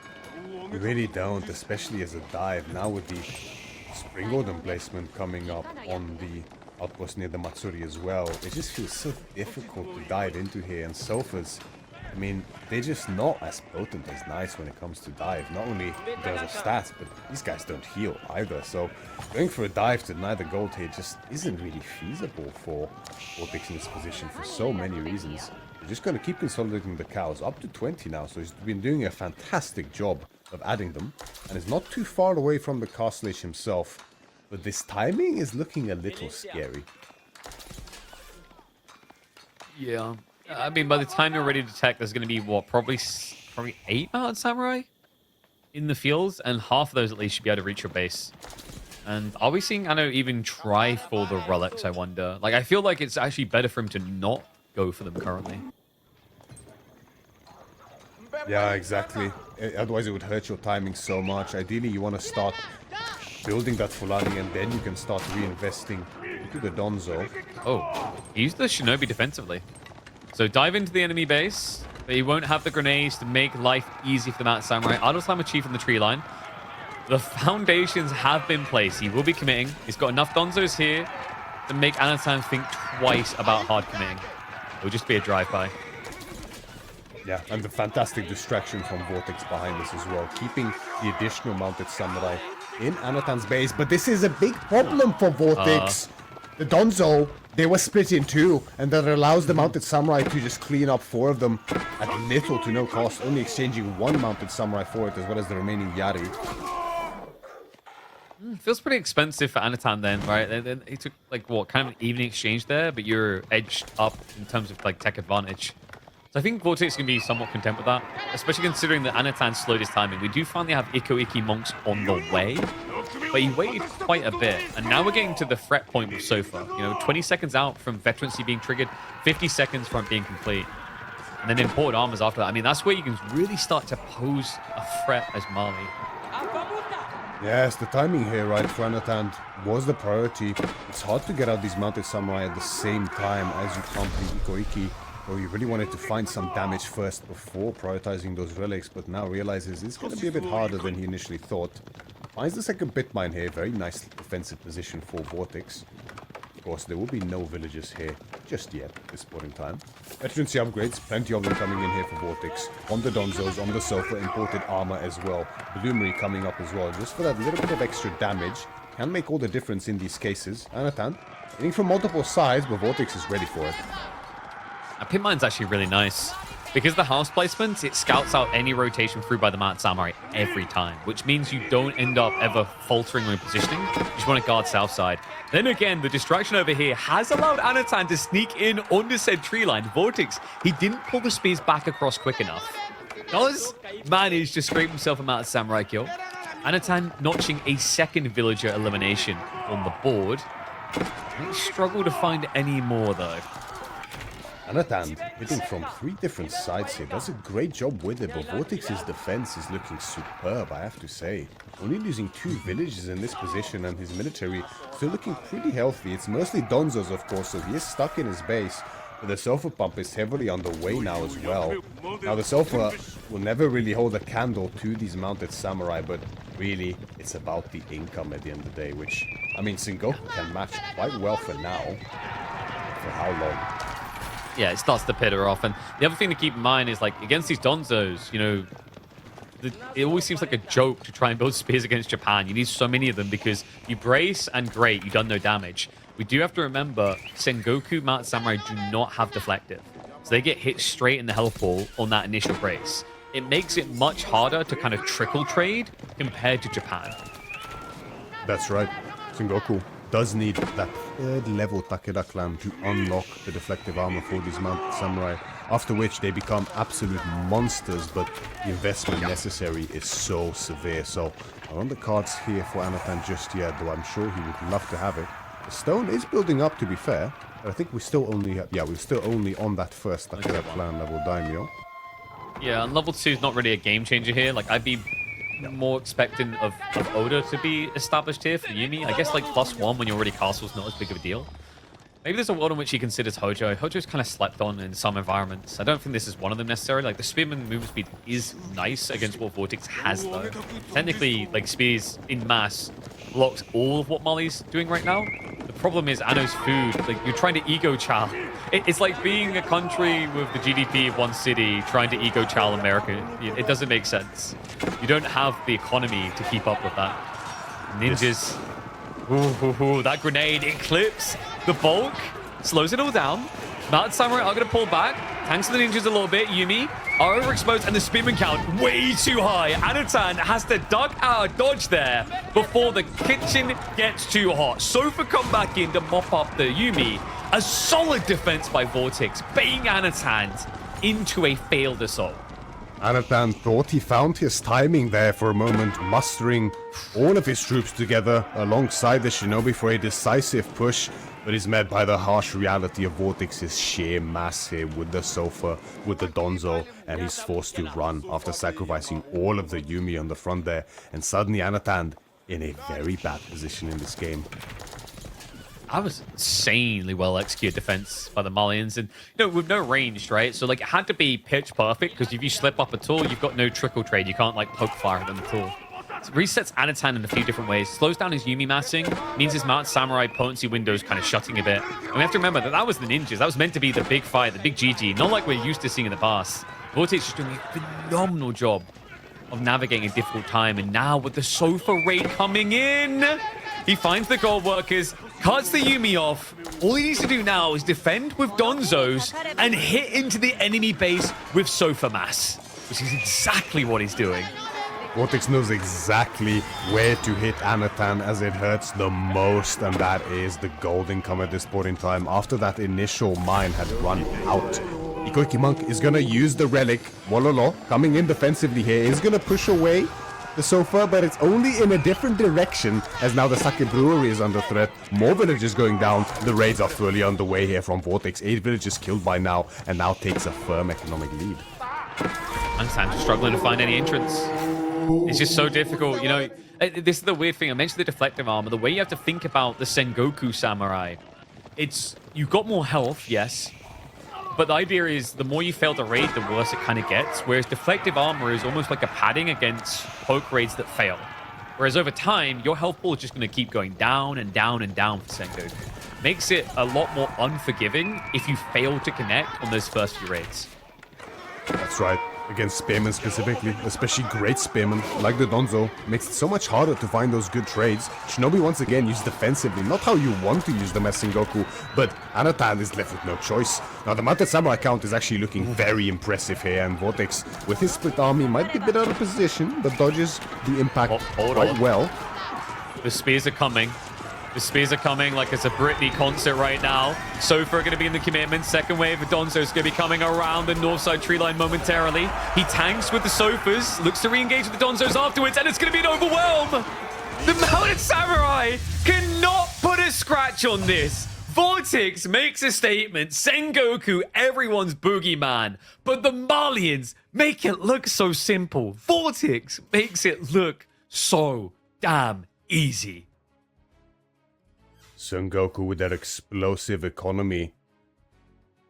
You really don't, especially as a dive. Now with the Spring Order placement coming up on the outpost near the Matsuri as well, it just feels so difficult to dive into here. And Sofas, I mean, they're just not as potent as Knights when it comes to dive. Not only in terms of stats, but these guys don't heal either. So going for a dive to deny the gold here just isn't really feasible for VortiX in this position for so many reasons. They're just going to keep consolidating the cows up to 20 now. So he's been doing a fantastic job of adding them, and is not too far away from the castle age himself. But this timing is looking a little scary. Yeah. I mean, by the time you're ready to attack, there's going to be, what, probably 8 mounted samurai in the fields, and half of those at least should be able to reach your base. And are we seeing Anno even try for the relics, I wonder? Like, I feel like it's actually better for him to not go for them currently. Yeah, exactly. Otherwise, it would hurt your timing so much. Ideally, you want to start building that Fulani, and then you can start reinvesting into the Donzo. Oh, he used the Shinobi defensively. So dive into the enemy base, but he won't have the grenades to make life easy for the Mounted Samurai. Idle Slammer Chief in the tree line. The foundations have been placed. He will be committing. He's got enough Donzos here to make Anotand think twice about hard committing. It will just be a drive-by. Yeah, and the fantastic distraction from VortiX behind us as well, keeping the additional Mounted Samurai in Anotand's base. But this is a big problem for VortiX. The Donzo, they were split in two, and that allows the Mounted Samurai to just clean up 4 of them at little to no cost, only exchanging 1 Mounted Samurai for it, as well as the remaining Yari. Feels pretty expensive for Anotand then, right? He took, like, what, kind of an evening exchange there, but you're edged up in terms of, like, tech advantage. So I think VortiX can be somewhat content with that, especially considering that Anotand slowed his timing. We do finally have Iko-Iki monks on the way, but he waited quite a bit. And now we're getting to the threat point with Sofa. You know, 20 seconds out from veterancy being triggered, 50 seconds from it being complete. And then imported armors after that. I mean, that's where you can really start to pose a threat as Mali. Yes, the timing here, right, for Anotand was the priority. It's hard to get out these Mounted Samurai at the same time as you complete Iko-Iki. Or you really wanted to find some damage first before prioritizing those relics, but now realizes it's going to be a bit harder than he initially thought. Finds the second pit mine here, very nice defensive position for VortiX. Of course, there will be no villagers here just yet at this point in time. Veterancy upgrades, plenty of them coming in here for VortiX. On the Donzos, on the Sofa, imported armor as well. Bloomery coming up as well, just for that little bit of extra damage. can make all the difference in these cases. Anotand hitting from multiple sides, but VortiX is ready for it. Now, pin mine's actually really nice. Because the house placement, it scouts out any rotation through by the Mad Samurai every time, which means you don't end up ever faltering on positioning. You just want to guard south side. Then again, the distraction over here has allowed Anotand to sneak in under said tree line. VortiX, he didn't pull the spears back across quick enough. Does manage to scrape himself a Mad Samurai kill. Anotand notching a second villager elimination on the board. He struggled to find any more though. Anotand hitting from 3 different sides here. Does a great job with it, but VortiX's defense is looking superb, I have to say. Only losing 2 villages in this position, and his military still looking pretty healthy. It's mostly Donzos, of course, so he is stuck in his base. But the sulfur pump is heavily on the way now as well. Now the sulfur will never really hold a candle to these mounted samurai, but really it's about the income at the end of the day, which, I mean, Sengoku can match quite well for now. For how long? Yeah, it starts to pitter off. And the other thing to keep in mind is, like, against these Donzos, you know, it always seems like a joke to try and build spears against Japan. You need so many of them because you brace and great, you've done no damage. We do have to remember, Sengoku Mount Samurai do not have deflective. So they get hit straight in the health ball on that initial brace. It makes it much harder to kind of trickle trade compared to Japan. That's right. Sengoku does need that 3rd level Takeda clan to unlock the deflective armor for these mounted samurai, after which they become absolute monsters, but the investment necessary is so severe. So not on the cards here for Anotand just yet, though I'm sure he would love to have it. The stone is building up, to be fair, but I think we still only have, we're still only on that first Takeda clan level daimyo. Yeah, and level 2 is not really a game changer here. Like, I'd be more expecting of Oda to be established here for Yumi. I guess like +1 when you're already castle's not as big of a deal. Maybe there's a world in which he considers Hojo. Hojo's kind of slept on in some environments. I don't think this is one of them necessarily. Like, the spearman movement speed is nice against what VortiX has though. Technically, like, spears in mass blocks all of what Mali's doing right now. The problem is Anno's food. Like, you're trying to ego chow. It's like being a country with the GDP of one city trying to ego chow America. It doesn't make sense. You don't have the economy to keep up with that. Ninjas. Ooh, that grenade, it clips the bulk, slows it all down. Mount Samurai are going to pull back. Tanks the ninjas a little bit. Yumi are overexposed, and the spearman count way too high. Anotand has to duck out, dodge there before the kitchen gets too hot. Sofa come back in to mop up the Yumi. A solid defense by VortiX, baiting Anotand into a failed assault. Anotand thought he found his timing there for a moment, mustering all of his troops together alongside the shinobi for a decisive push, but is met by the harsh reality of VortiX's sheer mass here with the Sofa, with the Donzo, and he's forced to run after sacrificing all of the Yumi on the front there, and suddenly Anotand in a very bad position in this game. That was insanely well executed defense by the Malians, and you know, with no range, right? So like, it had to be pitch perfect, because if you slip up at all, you've got no trickle trade. You can't like poke fire at them at all. So resets Anotand in a few different ways. Slows down his Yumi massing, means his Mount Samurai potency window is kind of shutting a bit. And we have to remember that that was the ninjas. That was meant to be the big fight, the big GG, not like we're used to seeing in the past. VortiX is doing a phenomenal job of navigating a difficult time, and now with the Sofa raid coming in, he finds the gold workers, cuts the Yumi off. All he needs to do now is defend with Donzos and hit into the enemy base with Sofa mass, which is exactly what he's doing. VortiX knows exactly where to hit Anotand as it hurts the most, and that is the gold income at this point in time after that initial mine had run out. Ikoiki Monk is going to use the relic. Wololo coming in defensively here is going to push away the Sofa, but it's only in a different direction as now the Sake Brewery is under threat. More villages going down. The raids are fully underway here from VortiX. 8 villages killed by now, and now takes a firm economic lead. Anotand struggling to find any entrance. It's just so difficult, you know. This is the weird thing. I mentioned the deflective armor. The way you have to think about the Sengoku Samurai, it's, you've got more health, yes, but the idea is the more you fail to raid, the worse it kind of gets. Whereas deflective armor is almost like a padding against poke raids that fail. Whereas over time, your health pool is just going to keep going down and down and down for Sengoku. Makes it a lot more unforgiving if you fail to connect on those first few raids. That's right. against spearmen specifically, especially great spearmen like the Donzo. Makes it so much harder to find those good trades. Shinobi once again used defensively, not how you want to use them as Sengoku, but Anotand is left with no choice. Now the Mounted Samurai count is actually looking very impressive here, and VortiX with his split army might be a bit out of position, but dodges the impact quite well. The spears are coming. The spears are coming like it's a Britney concert right now. Sofa are going to be in the commitment. Second wave of Donzo is going to be coming around the north side tree line momentarily. He tanks with the Sofas, looks to re-engage with the Donzos afterwards, and it's going to be an overwhelm. The Mounted Samurai cannot put a scratch on this. VortiX makes a statement. Sengoku, everyone's boogeyman. But the Malians make it look so simple. VortiX makes it look so damn easy. Sengoku with that explosive economy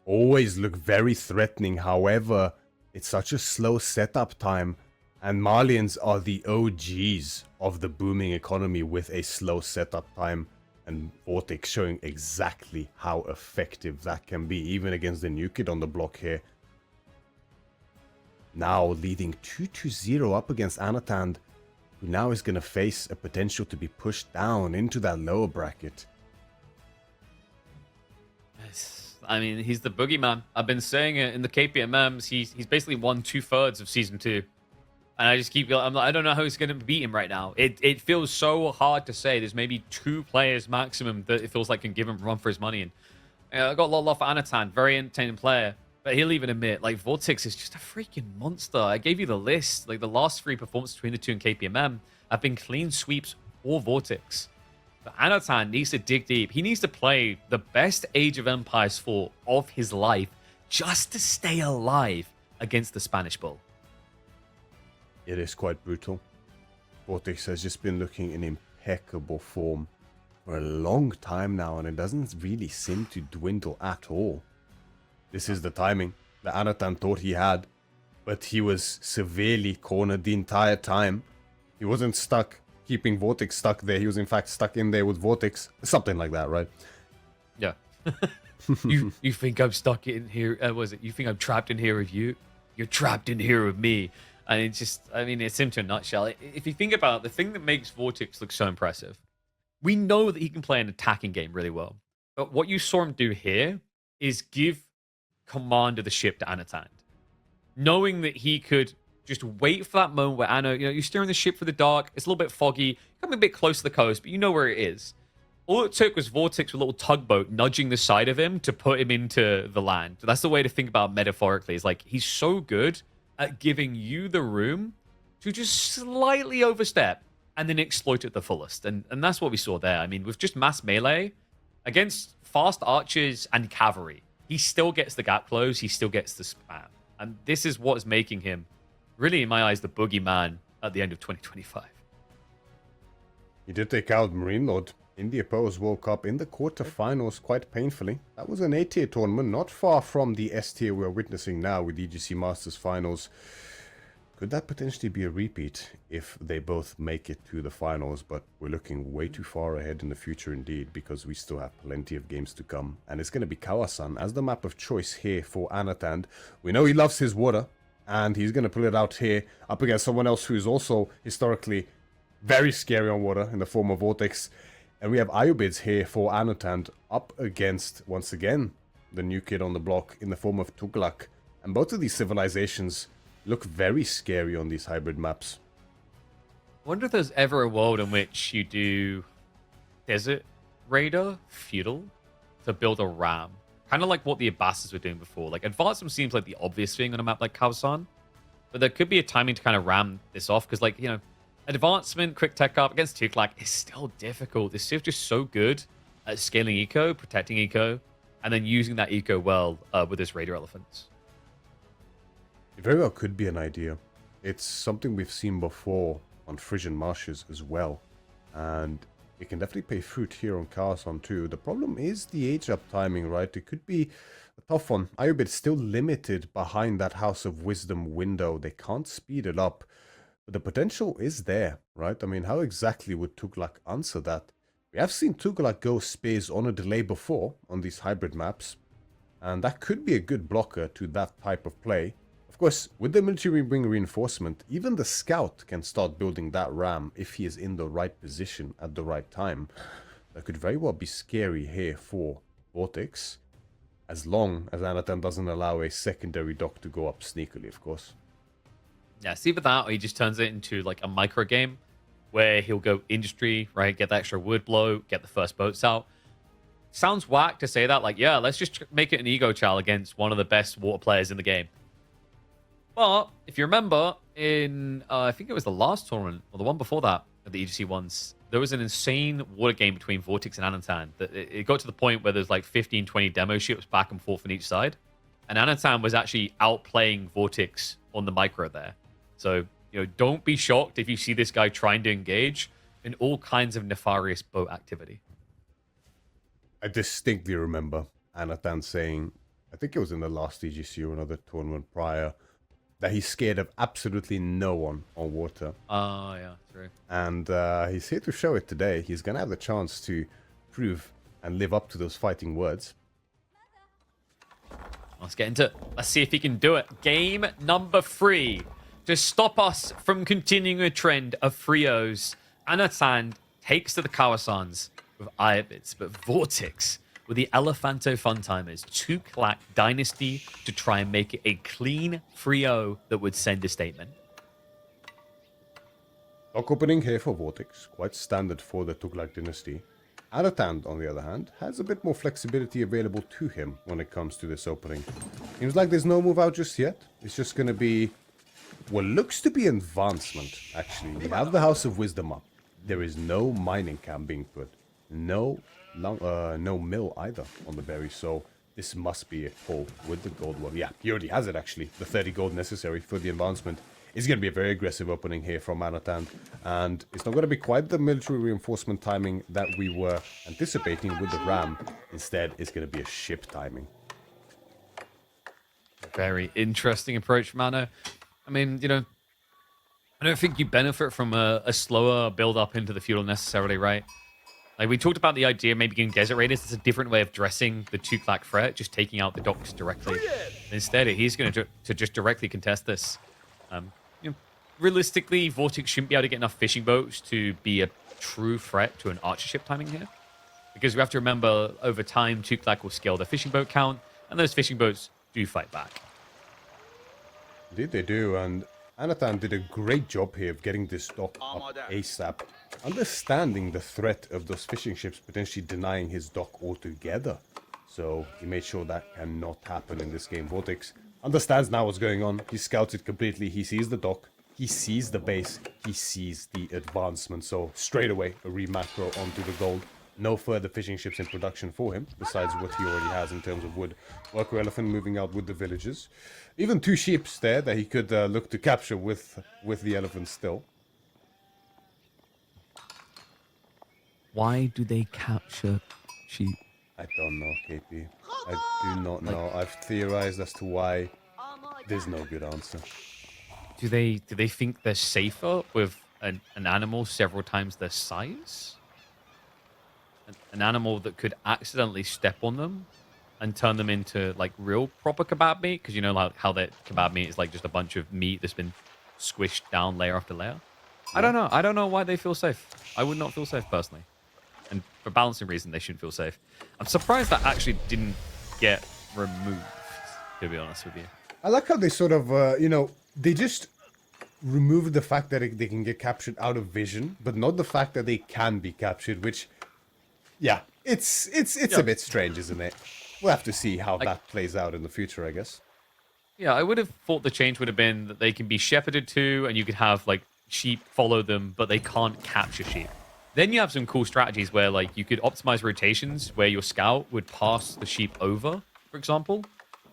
always look very threatening. However, it's such a slow setup time, and Malians are the OGs of the booming economy with a slow setup time, and VortiX showing exactly how effective that can be, even against the new kid on the block here. Now leading 2-0 up against Anotand, who now is going to face a potential to be pushed down into that lower bracket. I mean, he's the boogeyman. I've been saying it in the KPMMs. He's basically won 2/3 of season 2, and I just keep. I don't know how he's going to beat him right now. It feels so hard to say. There's maybe 2 players maximum that it feels like can give him a run for his money. And I got a lot of love for Anotand, very entertaining player. But he'll even admit, like, VortiX is just a freaking monster. I gave you the list. Like, the last 3 performances between the 2 and KPMM have been clean sweeps for VortiX. But Anotand needs to dig deep. He needs to play the best Age of Empires 4 of his life just to stay alive against the Spanish Bull. It is quite brutal. VortiX has just been looking in impeccable form for a long time now, and it doesn't really seem to dwindle at all. This is the timing that Anotand thought he had, but he was severely cornered the entire time. He wasn't stuck, keeping VortiX stuck there. He was in fact stuck in there with VortiX. Something like that, right? Yeah. you think I'm stuck in here? Was it? You think I'm trapped in here with you? You're trapped in here with me. And it's just, I mean, it's him to a nutshell. If you think about it, the thing that makes VortiX look so impressive, we know that he can play an attacking game really well. But what you saw him do here is give command of the ship to Anotand, knowing that he could just wait for that moment where Anno, you're steering the ship for the dark, it's a little bit foggy, coming a bit close to the coast, but you know where it is. All it took was VortiX with a little tugboat nudging the side of him to put him into the land. That's the way to think about it metaphorically. It's like he's so good at giving you the room to just slightly overstep and then exploit it at the fullest. And that's what we saw there. I mean, with just mass melee against fast archers and cavalry, he still gets the gap close, he still gets the spam. And this is what is making him, really in my eyes, the boogeyman at the end of 2025. He did take out Marine Lord in the opposed World Cup in the quarterfinals quite painfully. That was an A-tier tournament, not far from the S-tier we're witnessing now with EGC Masters Finals. Could that potentially be a repeat if they both make it to the finals? But we're looking way too far ahead in the future indeed, because we still have plenty of games to come. And it's going to be Kawasan as the map of choice here for Anotand. We know he loves his water, and he's going to pull it out here up against someone else who is also historically very scary on water in the form of VortiX. And we have Ayubids here for Anotand up against, once again, the new kid on the block in the form of Tuglak. And both of these civilizations look very scary on these hybrid maps. I wonder if there's ever a world in which you do Desert Raider Feudal to build a ram. Kind of like what the Abbasas were doing before. Like, Advancement seems like the obvious thing on a map like Kawasan. But there could be a timing to kind of ram this off. Because, like, Advancement, quick tech up against Tuglak is still difficult. They're still just so good at scaling eco, protecting eco, and then using that eco well with his Raider Elephants. It very well could be an idea. It's something we've seen before on Frisian Marshes as well. And it can definitely pay fruit here on Kawasan too. The problem is the age-up timing, right? It could be a tough one. Ayubid's still limited behind that House of Wisdom window. They can't speed it up. But the potential is there, right? I mean, how exactly would Tuglak answer that? We have seen Tuglak go spears on a delay before on these hybrid maps. And that could be a good blocker to that type of play. Of course, with the military wing reinforcement, even the scout can start building that ram if he is in the right position at the right time. That could very well be scary here for VortiX, as long as Anotand doesn't allow a secondary dock to go up sneakily, of course. Yeah, it's either that or he just turns it into like a micro game where he'll go industry, right? Get the extra wood blow, get the first boats out. Sounds whack to say that, like, yeah, let's just make it an ego chal against one of the best water players in the game. But if you remember, in I think it was the last tournament or the one before that of the EGC ones, there was an insane water game between VortiX and Anotand. That it got to the point where there's like 15, 20 demo ships back and forth on each side, and Anotand was actually outplaying VortiX on the micro there. So, you know, don't be shocked if you see this guy trying to engage in all kinds of nefarious boat activity. I distinctly remember Anotand saying, I think it was in the last EGC or another tournament prior, that he's scared of absolutely no one on water. Oh, yeah, true. And he's here to show it today. He's going to have the chance to prove and live up to those fighting words. Let's get into it. Let's see if he can do it. Game number 3. To stop us from continuing a trend of Frios, Anotand takes to the Kawasans with Iobits, but VortiX with the Elephanto Funtimers, 2-clack Dynasty to try and make it a clean Frio that would send a statement. Dock opening here for VortiX, quite standard for the Tuglak dynasty. Anotand, on the other hand, has a bit more flexibility available to him when it comes to this opening. Seems like there's no move out just yet. It's just going to be what looks to be advancement, actually. We have the House of Wisdom up. There is no mining camp being put. No mill either on the berry, so this must be a pull with the gold one. Yeah, he already has it, actually. The 30 gold necessary for the advancement. It's going to be a very aggressive opening here from Anotand, and it's not going to be quite the military reinforcement timing that we were anticipating with the ram. Instead, it's going to be a ship timing. Very interesting approach from Anno. I mean, you know, I don't think you benefit from a slower build-up into the feudal necessarily, right? Like, we talked about the idea of maybe getting Desert Raiders. It's a different way of dressing the 2-clack threat, just taking out the docks directly. Instead, he's going to just directly contest this. You know, realistically, VortiX shouldn't be able to get enough fishing boats to be a true threat to an archer ship timing here. Because we have to remember, over time, 2-clack will scale the fishing boat count, and those fishing boats do fight back. Indeed they do, and Anotand did a great job here of getting this dock up ASAP, understanding the threat of those fishing ships potentially denying his dock altogether. So he made sure that cannot happen in this game. VortiX understands now what's going on. He scouts it completely. He sees the dock. He sees the base. He sees the advancement. So straight away, a re-macro onto the gold. No further fishing ships in production for him, besides what he already has in terms of wood. Worker Elephant moving out with the villagers. Even 2 ships there that he could look to capture with the elephant still. Why do they capture sheep? I don't know, KP. I do not know. I've theorized as to why. There's no good answer. Do they think they're safer with an animal several times their size? An animal that could accidentally step on them and turn them into like real proper kebab meat? Because you know like how that kebab meat is like just a bunch of meat that's been squished down layer after layer. Yeah. I don't know why they feel safe. I would not feel safe personally. And for balancing reason, they shouldn't feel safe. I'm surprised that actually didn't get removed, to be honest with you. I like how they sort of, you know, they just removed the fact that they can get captured out of vision, but not the fact that they can be captured, which, yeah, it's a bit strange, isn't it? We'll have to see how that plays out in the future, I guess. Yeah, I would have thought the change would have been that they can be shepherded to, and you could have, like, sheep follow them, but they can't capture sheep. Then you have some cool strategies where, like, you could optimize rotations where your scout would pass the sheep over, for example,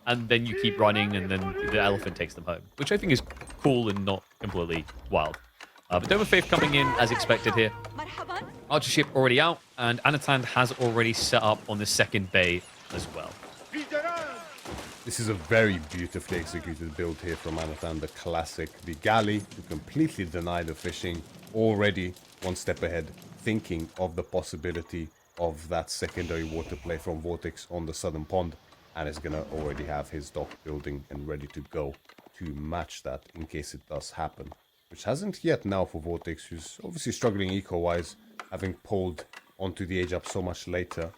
and then you keep running, and then the elephant takes them home, which I think is cool and not completely wild. But Dome of Faith coming in as expected here. Archer ship already out, and Anotand has already set up on the second bay as well. This is a very beautifully executed build here from Anotand, the classic. The galley to completely deny the fishing, already one step ahead, thinking of the possibility of that secondary water play from VortiX on the southern pond, and is going to already have his dock building and ready to go to match that in case it does happen. Which hasn't yet now for VortiX, who's obviously struggling eco-wise, having pulled onto the age up so much later.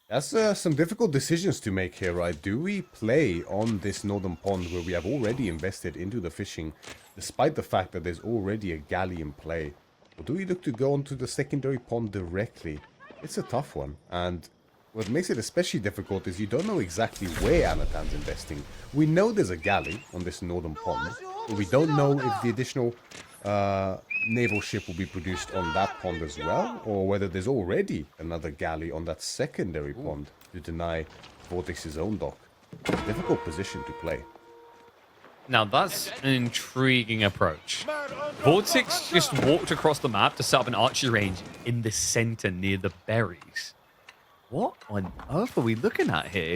That's some difficult decisions to make here, right? Do we play on this northern pond where we have already invested into the fishing, despite the fact that there's already a galley in play? Or do we look to go onto the secondary pond directly? It's a tough one, and what makes it especially difficult is you don't know exactly where Anotand's investing. We know there's a galley on this northern pond, but we don't know if the additional naval ship will be produced on that pond as well, or whether there's already another galley on that secondary pond to deny VortiX's own dock. Difficult position to play. Now, that's an intriguing approach. VortiX just walked across the map to set up an archery range in the center near the berries. What on earth are we looking at here?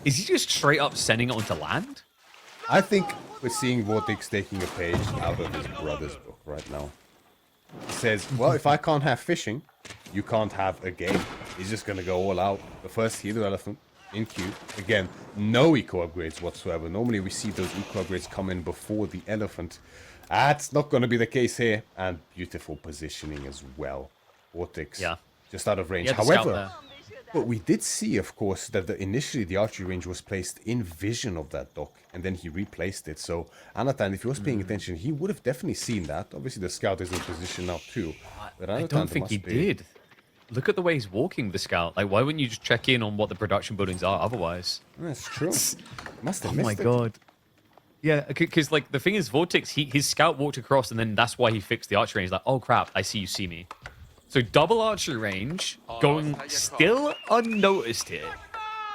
Is he just straight up sending it onto land? I think we're seeing VortiX taking a page out of his brother's book right now. He says, well, if I can't have fishing, you can't have a game. He's just going to go all out. The first Healer Elephant in queue. Again, no eco upgrades whatsoever. Normally we see those eco upgrades come in before the elephant. That's not going to be the case here. And beautiful positioning as well. VortiX, just out of range. However, but we did see, of course, that initially the archery range was placed in vision of that dock, and then he replaced it. So, Anotand, if he was paying attention, he would have definitely seen that. Obviously, the scout is in position now too. But I don't think he did. Look at the way he's walking, the scout. Like, why wouldn't you just check in on what the production buildings are otherwise? That's true. Must have missed it. Oh my god. Yeah, because like the thing is, VortiX, his scout walked across, and then that's why he fixed the archery range. Like, oh crap, I see me. So double archery range going still unnoticed here.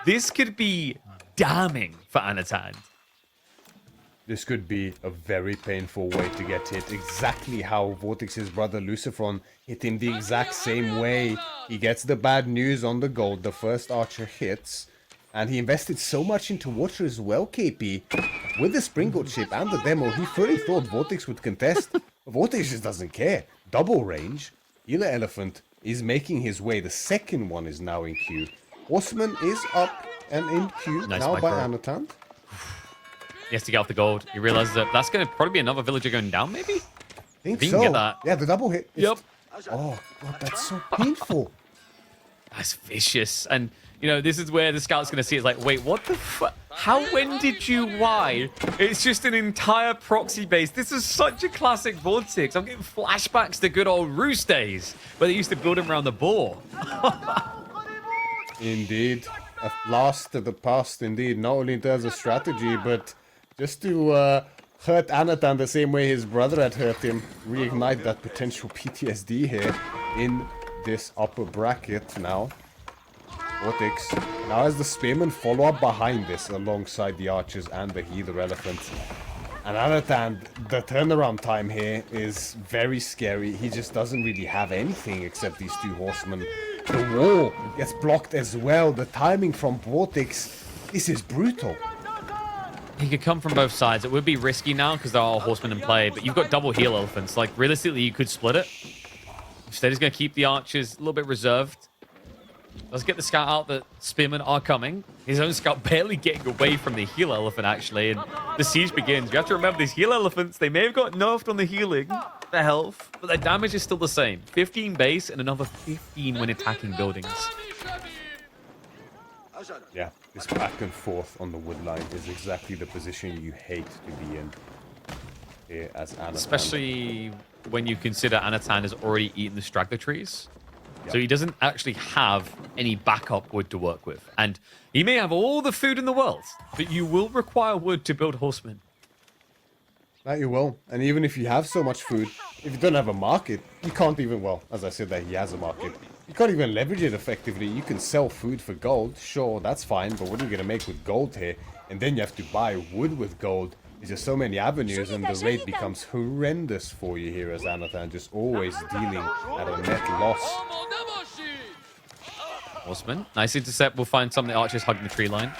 This could be damning for Anotand. This could be a very painful way to get hit. Exactly how VortiX's brother Lucifron hit him the exact same way. He gets the bad news on the gold. The first archer hits. And he invested so much into water as well, KP. With the Springboard ship and the demo, he fully thought VortiX would contest. VortiX just doesn't care. Double range. Healer Elephant is making his way. The second one is now in queue. Horseman is up and in queue now by Anotand. He has to get off the gold. He realizes that that's going to probably be another villager going down, maybe? I think so. Can get that. Yeah, the double hit. Yep. Oh, God, that's so painful. That's vicious. And, you know, this is where the scout's going to see it's like, wait, what the fuck? How, when did you, why? It's just an entire proxy base. This is such a classic VortiX. I'm getting flashbacks to good old Roost days where they used to build them around the boar. Indeed. A blast of the past, indeed. Not only in terms of strategy, but just to hurt Anotand the same way his brother had hurt him. Reignite that potential PTSD here in this upper bracket now. VortiX now has the Spearman follow up behind this alongside the Archers and the Healer Elephant. And Anotand, the turnaround time here is very scary. He just doesn't really have anything except these two horsemen. The wall gets blocked as well. The timing from VortiX, this is brutal. He could come from both sides. It would be risky now because there are horsemen in play, but you've got double heal elephants. Like, realistically, you could split it. Instead, he's going to keep the archers a little bit reserved. Let's get the scout out that Spearmen are coming. His own scout barely getting away from the heal elephant, actually, and the siege begins. You have to remember, these heal elephants, they may have got nerfed on the healing, their health, but their damage is still the same. 15 base and another 15 when attacking buildings. Yeah, this back and forth on the wood line is exactly the position you hate to be in here as Anotand. Especially when you consider Anotand has already eaten the straggler trees. Yep. So he doesn't actually have any backup wood to work with. And he may have all the food in the world, but you will require wood to build horsemen. That you will. And even if you have so much food, if you don't have a market, you can't even, well, as I said that he has a market, you can't even leverage it effectively. You can sell food for gold, sure, that's fine, but what are you going to make with gold here? And then you have to buy wood with gold. There's just so many avenues, and the rate becomes horrendous for you here as Anotand, just always dealing at a net loss. Horseman, nice intercept. We'll find some of the archers hugging the tree line.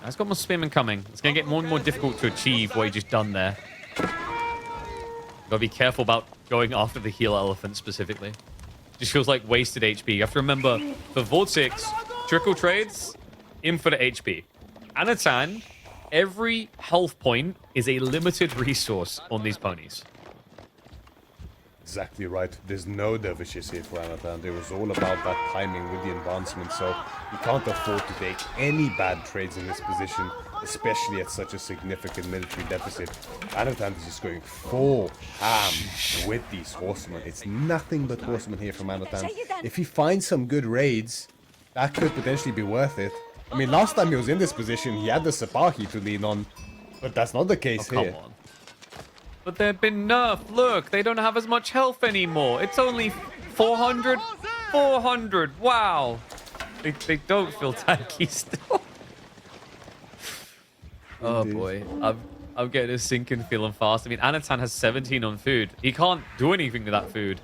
He's got more spearmen coming. It's going to get more and more difficult to achieve what he just done there. Gotta be careful about going after the heal elephant specifically. Just feels like wasted HP. You have to remember, for VortiX, trickle trades, in for the HP. Anotand every health point is a limited resource on these ponies. Exactly right. There's no dervishes here for Anotand. It was all about that timing with the advancement, so he can't afford to take any bad trades in this position, especially at such a significant military deficit. Anotand is just going full ham with these horsemen. It's nothing but horsemen here from Anotand. If he finds some good raids, that could potentially be worth it. I mean, last time he was in this position, he had the Sipahi to lean on, but that's not the case here. Come on. But they've been nerfed. Look, they don't have as much health anymore. It's only 400. 400. Wow. They don't feel tanky still. Oh boy. I'm getting a sinking feeling fast. I mean, Anotand has 17 on food. He can't do anything with that food.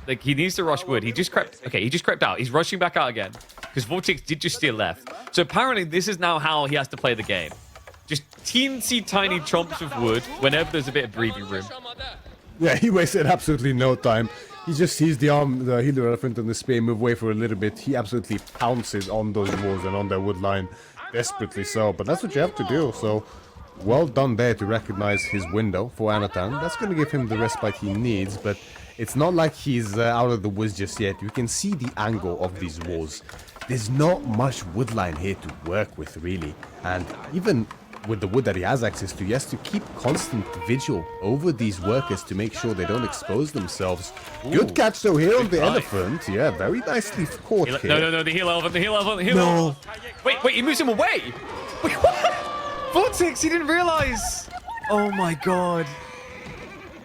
Like, he needs to rush wood. He just crept. Okay, he just crept out. He's rushing back out again. Because VortiX did just steal left. So apparently this is now how he has to play the game. Just teensy tiny chomps of wood whenever there's a bit of breathing room. Yeah, he wasted absolutely no time. He just sees the healer elephant and the spear move away for a little bit. He absolutely pounces on those walls and on their wood line. Desperately so, but that's what you have to do. So, well done there to recognize his window for Anotand. That's going to give him the respite he needs, but it's not like he's out of the woods just yet. You can see the angle of these walls. There's not much wood line here to work with, really. And even with the wood that he has access to, he has to keep constant vigil over these workers to make sure they don't expose themselves. Ooh, good catch though here on the elephant. Yeah, very nicely caught here. No, the heel elephant, the heel elephant, the heel elephant. Wait, he moves him away. Wait, what? VortiX, he didn't realize. Oh my god.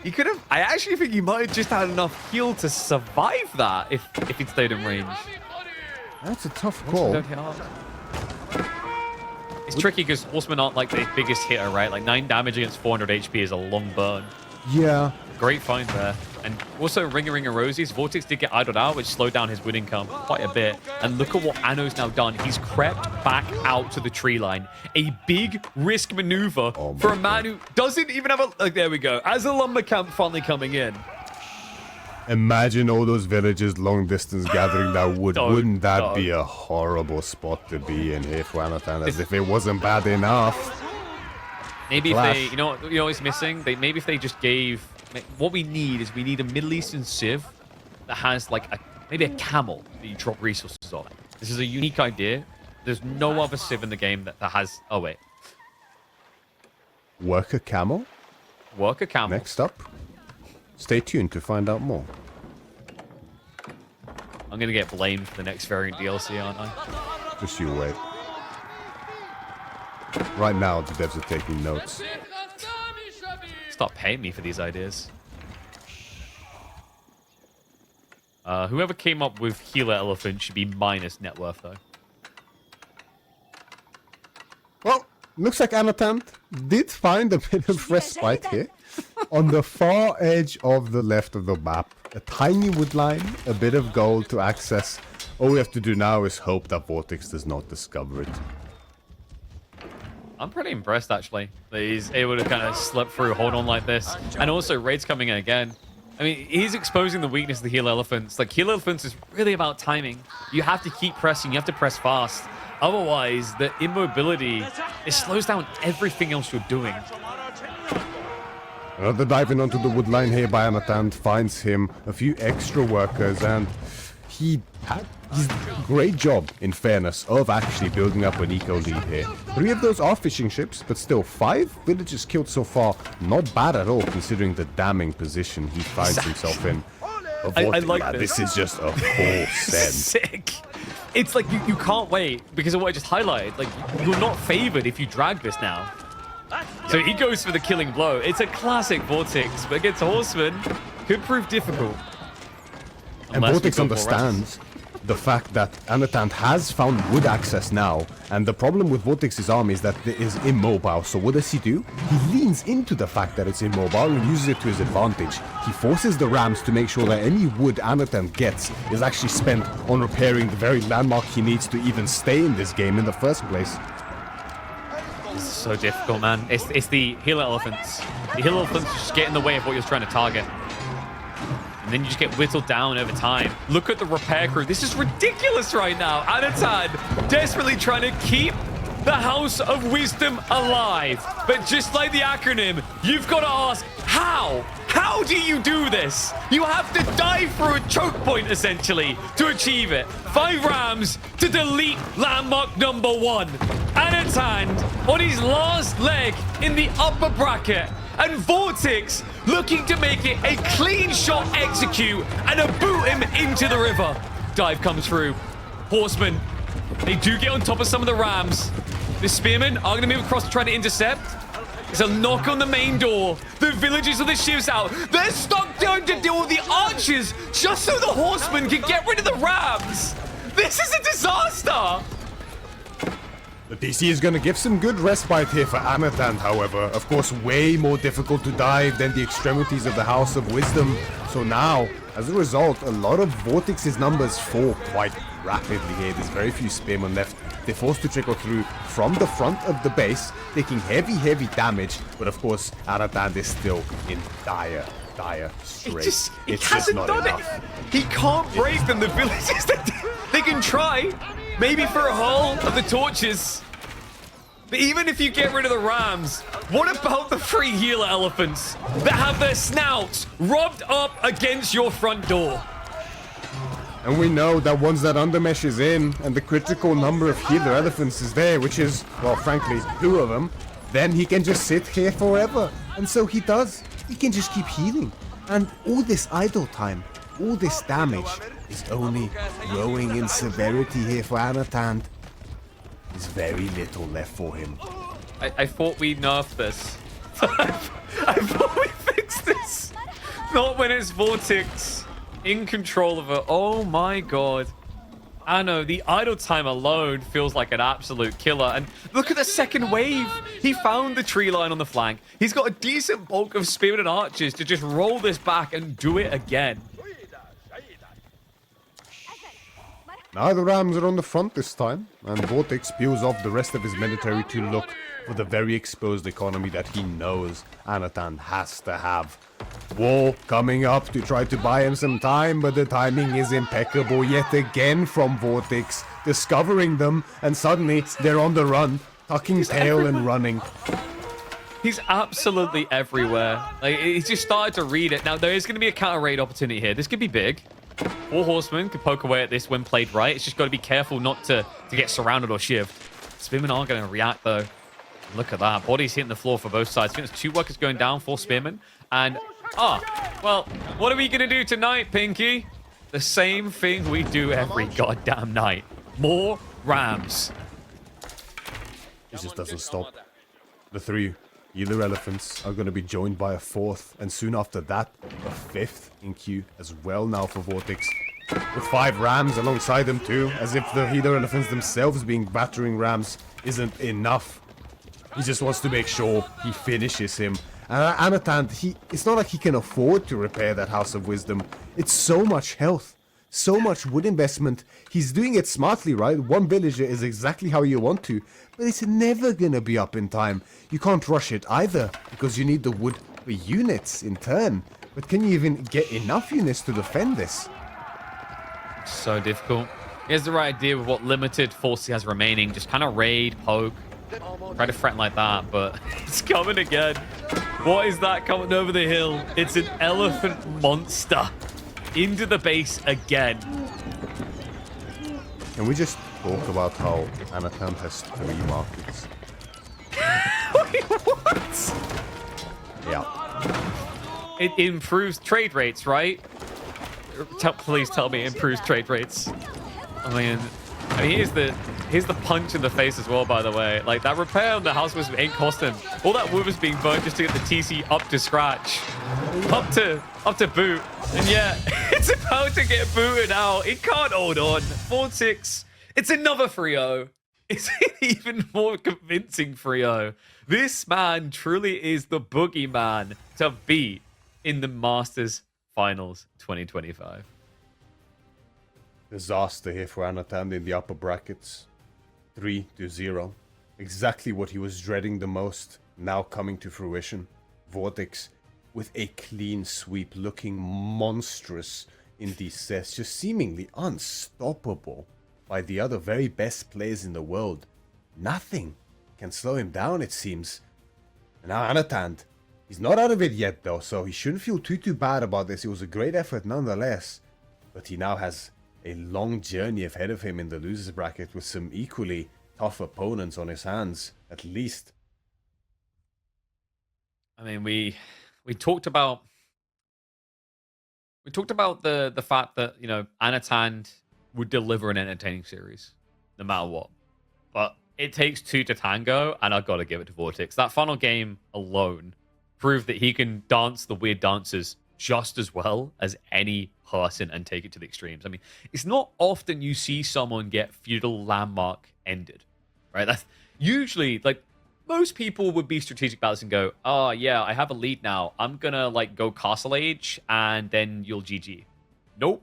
He could have. I actually think he might have just had enough heal to survive that if he'd stayed in range. That's a tough call. It's tricky because horsemen aren't like the biggest hitter, right? Like 9 damage against 400 HP is a long burn. Yeah. Great find there. And also Ring a Rosies, VortiX did get idled out, which slowed down his wood income quite a bit. And look at what Anno's now done. He's crept back out to the tree line. A big risk maneuver for a man who doesn't even have a... Like, there we go. As a lumber camp finally coming in. Imagine all those villagers long distance gathering that wood. Wouldn't that be a horrible spot to be in here for Anotand, as if it wasn't bad enough? Maybe if they, you know what is missing? Maybe if they just gave, what we need is we need a Middle Eastern civ that has like maybe a camel that you drop resources on. This is a unique idea. There's no other civ in the game that has, oh wait. Worker camel? Worker camel. Next up. Stay tuned to find out more. I'm going to get blamed for the next variant DLC, aren't I? Just you wait. Right now, the devs are taking notes. Stop paying me for these ideas. Whoever came up with Healer Elephant should be minus net worth, though. Well, looks like Anotand did find a bit of respite here. On the far edge of the left of the map, a tiny wood line, a bit of gold to access. All we have to do now is hope that VortiX does not discover it. I'm pretty impressed, actually, that he's able to kind of slip through, hold on like this. And also, raids coming in again. I mean, he's exposing the weakness of the Heal Elephants. Like, Heal Elephants is really about timing. You have to keep pressing. You have to press fast. Otherwise, the immobility, it slows down everything else you're doing. Another diving onto the wood line here by Anotand finds him a few extra workers, and he had his great job, in fairness, of actually building up an eco lead here. 3 of those are fishing ships, but still 5 villagers killed so far. Not bad at all, considering the damning position he finds himself in. I like this is just a full send. Sick. It's like you can't wait because of what I just highlighted. Like, you're not favored if you drag this now. So he goes for the killing blow. It's a classic VortiX, but against Horseman, could prove difficult. And VortiX understands the fact that Anotand has found wood access now, and the problem with VortiX's army is that it is immobile. So what does he do? He leans into the fact that it's immobile and uses it to his advantage. He forces the rams to make sure that any wood Anotand gets is actually spent on repairing the very landmark he needs to even stay in this game in the first place. This is so difficult, man. It's the Healer Elephants. The Healer Elephants just get in the way of what you're trying to target. And then you just get whittled down over time. Look at the repair crew. This is ridiculous right now. Anotand desperately trying to keep the House of Wisdom alive. But just like the acronym, you've got to ask, how? How do you do this? You have to dive through a choke point, essentially, to achieve it. 5 rams to delete landmark number 1. Anotand on his last leg in the upper bracket. And VortiX looking to make it a clean shot execute and a boot him into the river. Dive comes through. Horsemen, they do get on top of some of the rams. The spearmen are going to move across to try to intercept. There's a knock on the main door. The villagers of the shiv's out. They're stuck down to deal with the archers just so the horsemen can get rid of the rams. This is a disaster. The DC is going to give some good respite here for Anotand, however. Of course, way more difficult to dive than the extremities of the House of Wisdom. So now, as a result, a lot of VortiX's numbers fall quite rapidly here. There's very few spearmen left. They're forced to trickle through from the front of the base, taking heavy damage. But of course, Anotand is still in dire straits. He hasn't done it. He can't break them. The villagers, they can try. Maybe for a haul of the torches. But even if you get rid of the rams, what about the 3 healer elephants that have their snouts rubbed up against your front door? And we know that once that undermesh is in and the critical number of healer elephants is there, which is, well, frankly, 2 of them, then he can just sit here forever. And so he does. He can just keep healing. And all this idle time, all this damage is only growing in severity here for Anotand. There's very little left for him. I thought we nerfed this. I thought we fixed this. Not when it's VortiX in control of it. Oh my god. I know, the idle time alone feels like an absolute killer. And look at the second wave. He found the tree line on the flank. He's got a decent bulk of spearmen and archers to just roll this back and do it again. Now the Rams are on the front this time, and VortiX peels off the rest of his military to look for the very exposed economy that he knows Anotand has to have. War coming up to try to buy him some time, but the timing is impeccable yet again from VortiX, discovering them, and suddenly they're on the run, tucking tail and running. He's absolutely everywhere. Like, he's just started to read it. Now, there is going to be a counter raid opportunity here. This could be big. 4 horsemen could poke away at this when played right. It's just got to be careful not to get surrounded or shivved. Spearmen are going to react, though. Look at that. Bodies hitting the floor for both sides. I think there's 2 workers going down, 4 spearmen. And, well, what are we going to do tonight, Pinky? The same thing we do every goddamn night. More rams. It just doesn't stop. The 3 healer elephants are going to be joined by a 4th, and soon after that, a 5th in queue as well now for VortiX. With 5 rams alongside them too, as if the healer elephants themselves being battering rams isn't enough. He just wants to make sure he finishes him. And Anotand, it's not like he can afford to repair that House of Wisdom. It's so much health, so much wood investment. He's doing it smartly, right? 1 villager is exactly how you want to, but it's never gonna be up in time. You can't rush it either, because you need the wood for units in turn. But can you even get enough units to defend this? So difficult. He has the right idea with what limited force he has remaining. Just kind of raid, poke, try to threaten like that, but it's coming again. What is that coming over the hill? It's an elephant monster into the base again. Can we just talk about how Anotand has 3 markets? Wait, what? Yeah. It improves trade rates, right? Please tell me it improves trade rates. I mean, here's the punch in the face as well, by the way. Like, that repair on the house was ain't costing. All that wood was being burnt just to get the TC up to scratch. Up to boot. And yeah, it's about to get booted out. It can't hold on. 4-6. It's another 3-0. It's an even more convincing 3-0. This man truly is the boogeyman to beat in the Masters Finals 2025. Disaster here for Anotand in the upper brackets. 3-0. Exactly what he was dreading the most, now coming to fruition. VortiX with a clean sweep, looking monstrous in these sets, just seemingly unstoppable by the other very best players in the world. nothing can slow him down, it seems. And now Anotand, he's not out of it yet though, so he shouldn't feel too bad about this. It was a great effort nonetheless. But he now has a long journey ahead of him in the losers bracket with some equally tough opponents on his hands, at least. I mean, we talked about the fact that, you know, Anotand would deliver an entertaining series no matter what. But it takes two to tango, and I've got to give it to VortiX. That final game alone proved that he can dance the weird dances just as well as any person and take it to the extremes. I mean, it's not often you see someone get Feudal landmark ended, right? That's usually, like, most people would be strategic balance and go, oh yeah, I have a lead now, I'm gonna like go Castle Age and then you'll GG. Nope.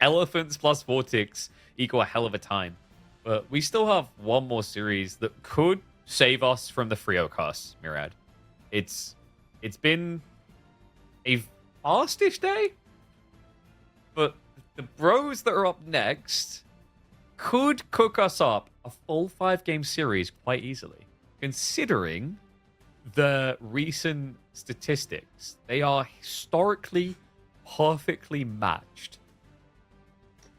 Elephants plus VortiX equal a hell of a time. But we still have one more series that could save us from the Frio curse, Myriad. It's been a fast-ish day, but the bros that are up next could cook us up a full 5-game series quite easily. Considering the recent statistics, they are historically perfectly matched.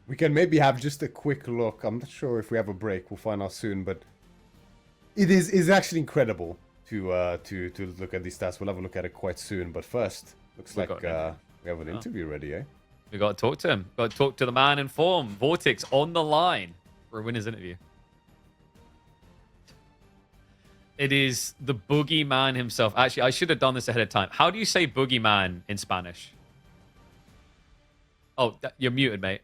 We can maybe have just a quick look. I'm not sure if we have a break. We'll find out soon, but it is actually incredible to look at these stats. We'll have a look at it quite soon. But first, looks like we have an interview ready, eh? We got to talk to him. Got to talk to the man in form. VortiX on the line for a winner's interview. It is the boogeyman himself. Actually, I should have done this ahead of time. How do you say boogeyman in Spanish? Oh, you're muted, mate.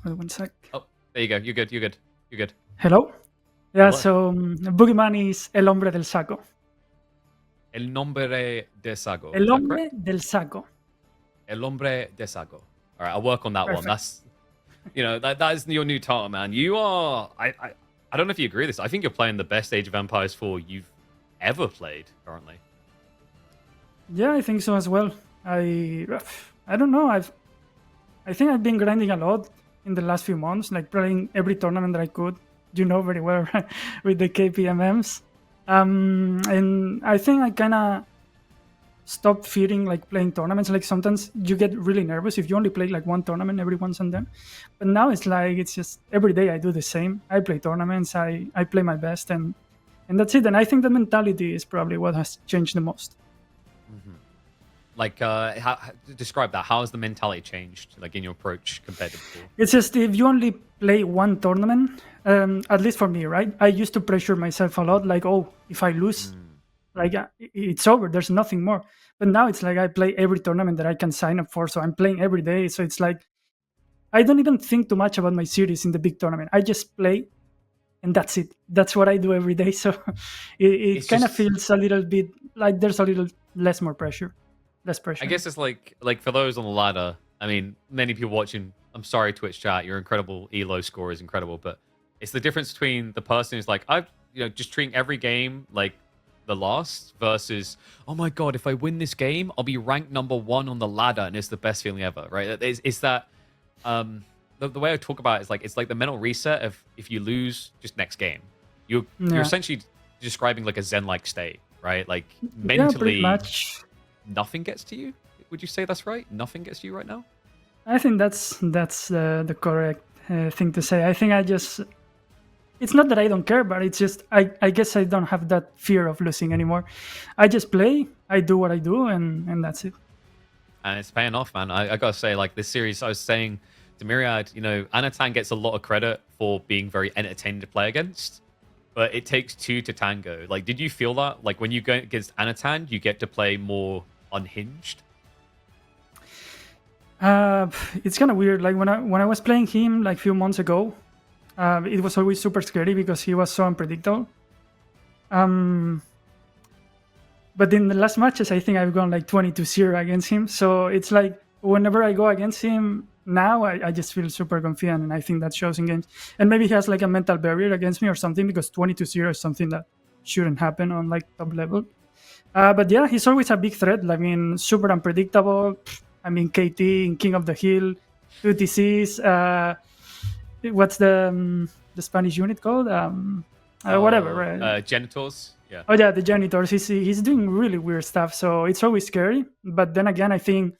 One sec. Oh, there you go. You're good. You're good. You're good. Hello? Yeah, Hello. so boogeyman is el hombre del saco. El nombre de saco. El hombre del saco. El hombre de saco. All right, I'll work on that Perfect. one. That's, you know, that is your new title, man. You are, I don't know if you agree with this. I think you're playing the best Age of Empires 4 you've ever played currently. Yeah, I think so as well. I don't know. I think I've been grinding a lot in the last few months, like playing every tournament that I could. You know very well, right? With the KPMMs. And I think I kind of stopped fearing like playing tournaments. Like sometimes you get really nervous if you only play like one tournament every once and then. But now it's like it's just every day I do the same. I play tournaments. I play my best, and that's it. And I think the mentality is probably what has changed the most. Mm-hmm. Like, how describe that? How has the mentality changed, like in your approach compared to before? It's just if you only play one tournament, at least for me, right? I used to pressure myself a lot, like, oh, if I lose, like it's over. There's nothing more. But now it's like I play every tournament that I can sign up for, so I'm playing every day. So it's like I don't even think too much about my series in the big tournament. I just play, and that's it. That's what I do every day. So it kind of feels a little bit like there's a little less pressure. I guess it's like for those on the ladder, I mean, many people watching, I'm sorry, Twitch chat, your incredible elo score is incredible, but it's the difference between the person who's like, I've, you know, just treating every game like the last versus, oh my god, if I win this game, I'll be ranked #1 on the ladder and it's the best feeling ever, right? It's that, the way I talk about it is like, it's like the mental reset of if you lose, just next game. You're essentially describing like a Zen-like state, right? Like mentally... Yeah, pretty much. Nothing gets to you? Would you say that's right? Nothing gets to you right now? I think that's the correct thing to say. I think it's not that I don't care, but it's just I guess I don't have that fear of losing anymore. I just play, I do what I do, and that's it. And it's paying off, man. I gotta say, like this series, I was saying to Myriad, you know, Anotand gets a lot of credit for being very entertaining to play against, but it takes two to tango. Like, did you feel that? Like when you go against Anotand, you get to play more unhinged? It's kind of weird. Like when I was playing him like a few months ago, it was always super scary because he was so unpredictable. But in the last matches, I think I've gone like 20-0 against him. So it's like whenever I go against him now, I just feel super confident, and I think that shows in games. And maybe he has like a mental barrier against me or something, because 20-0 is something that shouldn't happen on like top level. But yeah, he's always a big threat. I mean, super unpredictable. I mean, KT in King of the Hill, 2 TCs. what's the Spanish unit called? Whatever. Right? Genitors. Yeah. Oh yeah, the janitors. He's doing really weird stuff, so it's always scary. But then again, I think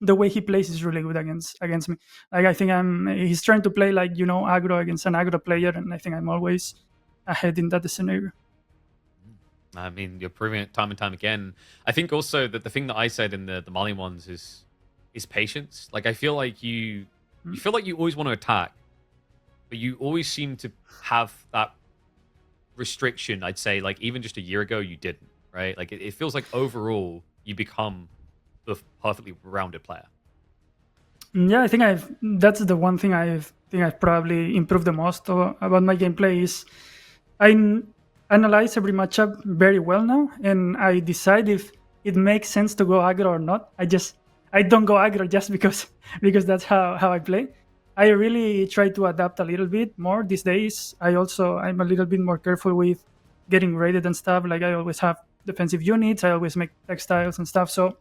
the way he plays is really good against me. Like I think he's trying to play like aggro against an aggro player, and I think I'm always ahead in that scenario. I mean, you're proving it time and time again. I think also that the thing that I said in the Mali ones is patience. Like I feel like you feel like you always want to attack, but you always seem to have that restriction. I'd say like even just a year ago you didn't, right? Like it feels like overall you become the perfectly rounded player. Yeah, I think that's the one thing I've probably improved the most about my gameplay is I analyze every matchup very well now, and I decide if it makes sense to go aggro or not. I don't go aggro just because because that's how I play. I really try to adapt a little bit more these days. I'm a little bit more careful with getting raided and stuff. Like I always have defensive units. I always make textiles and stuff. So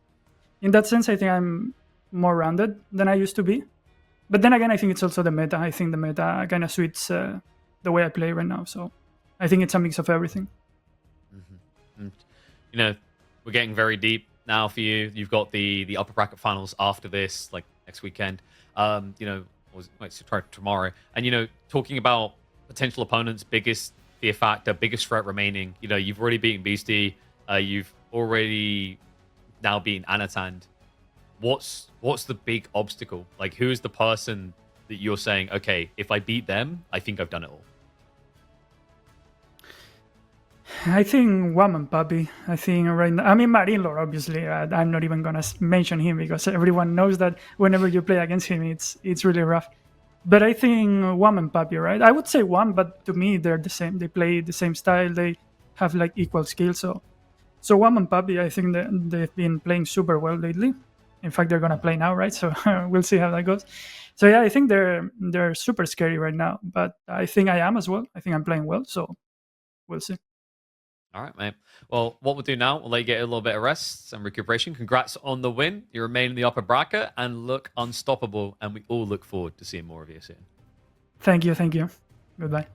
in that sense, I think I'm more rounded than I used to be. But then again, I think it's also the meta. I think the meta kind of suits the way I play right now. So I think it's a mix of everything. And, we're getting very deep now for you. You've got the upper bracket finals after this, like next weekend. Tomorrow. And talking about potential opponents, biggest fear factor, biggest threat remaining. You've already beaten Beastie. You've already now beaten Anotand. What's the big obstacle? Like, who is the person that you're saying, okay, if I beat them, I think I've done it all? I think Woman Puppy. I think right now, I mean Marinlord, obviously. I'm not even gonna mention him because everyone knows that whenever you play against him, it's really rough. But I think Woman Puppy, right? I would say one, but to me they're the same. They play the same style. They have like equal skill. So Woman Puppy, I think that they've been playing super well lately. In fact, they're gonna play now, right? So we'll see how that goes. So yeah, I think they're super scary right now. But I think I am as well. I think I'm playing well. So we'll see. All right, mate. Well, what we'll do now, we'll let you get a little bit of rest and recuperation. Congrats on the win. You remain in the upper bracket and look unstoppable. And we all look forward to seeing more of you soon. Thank you. Goodbye.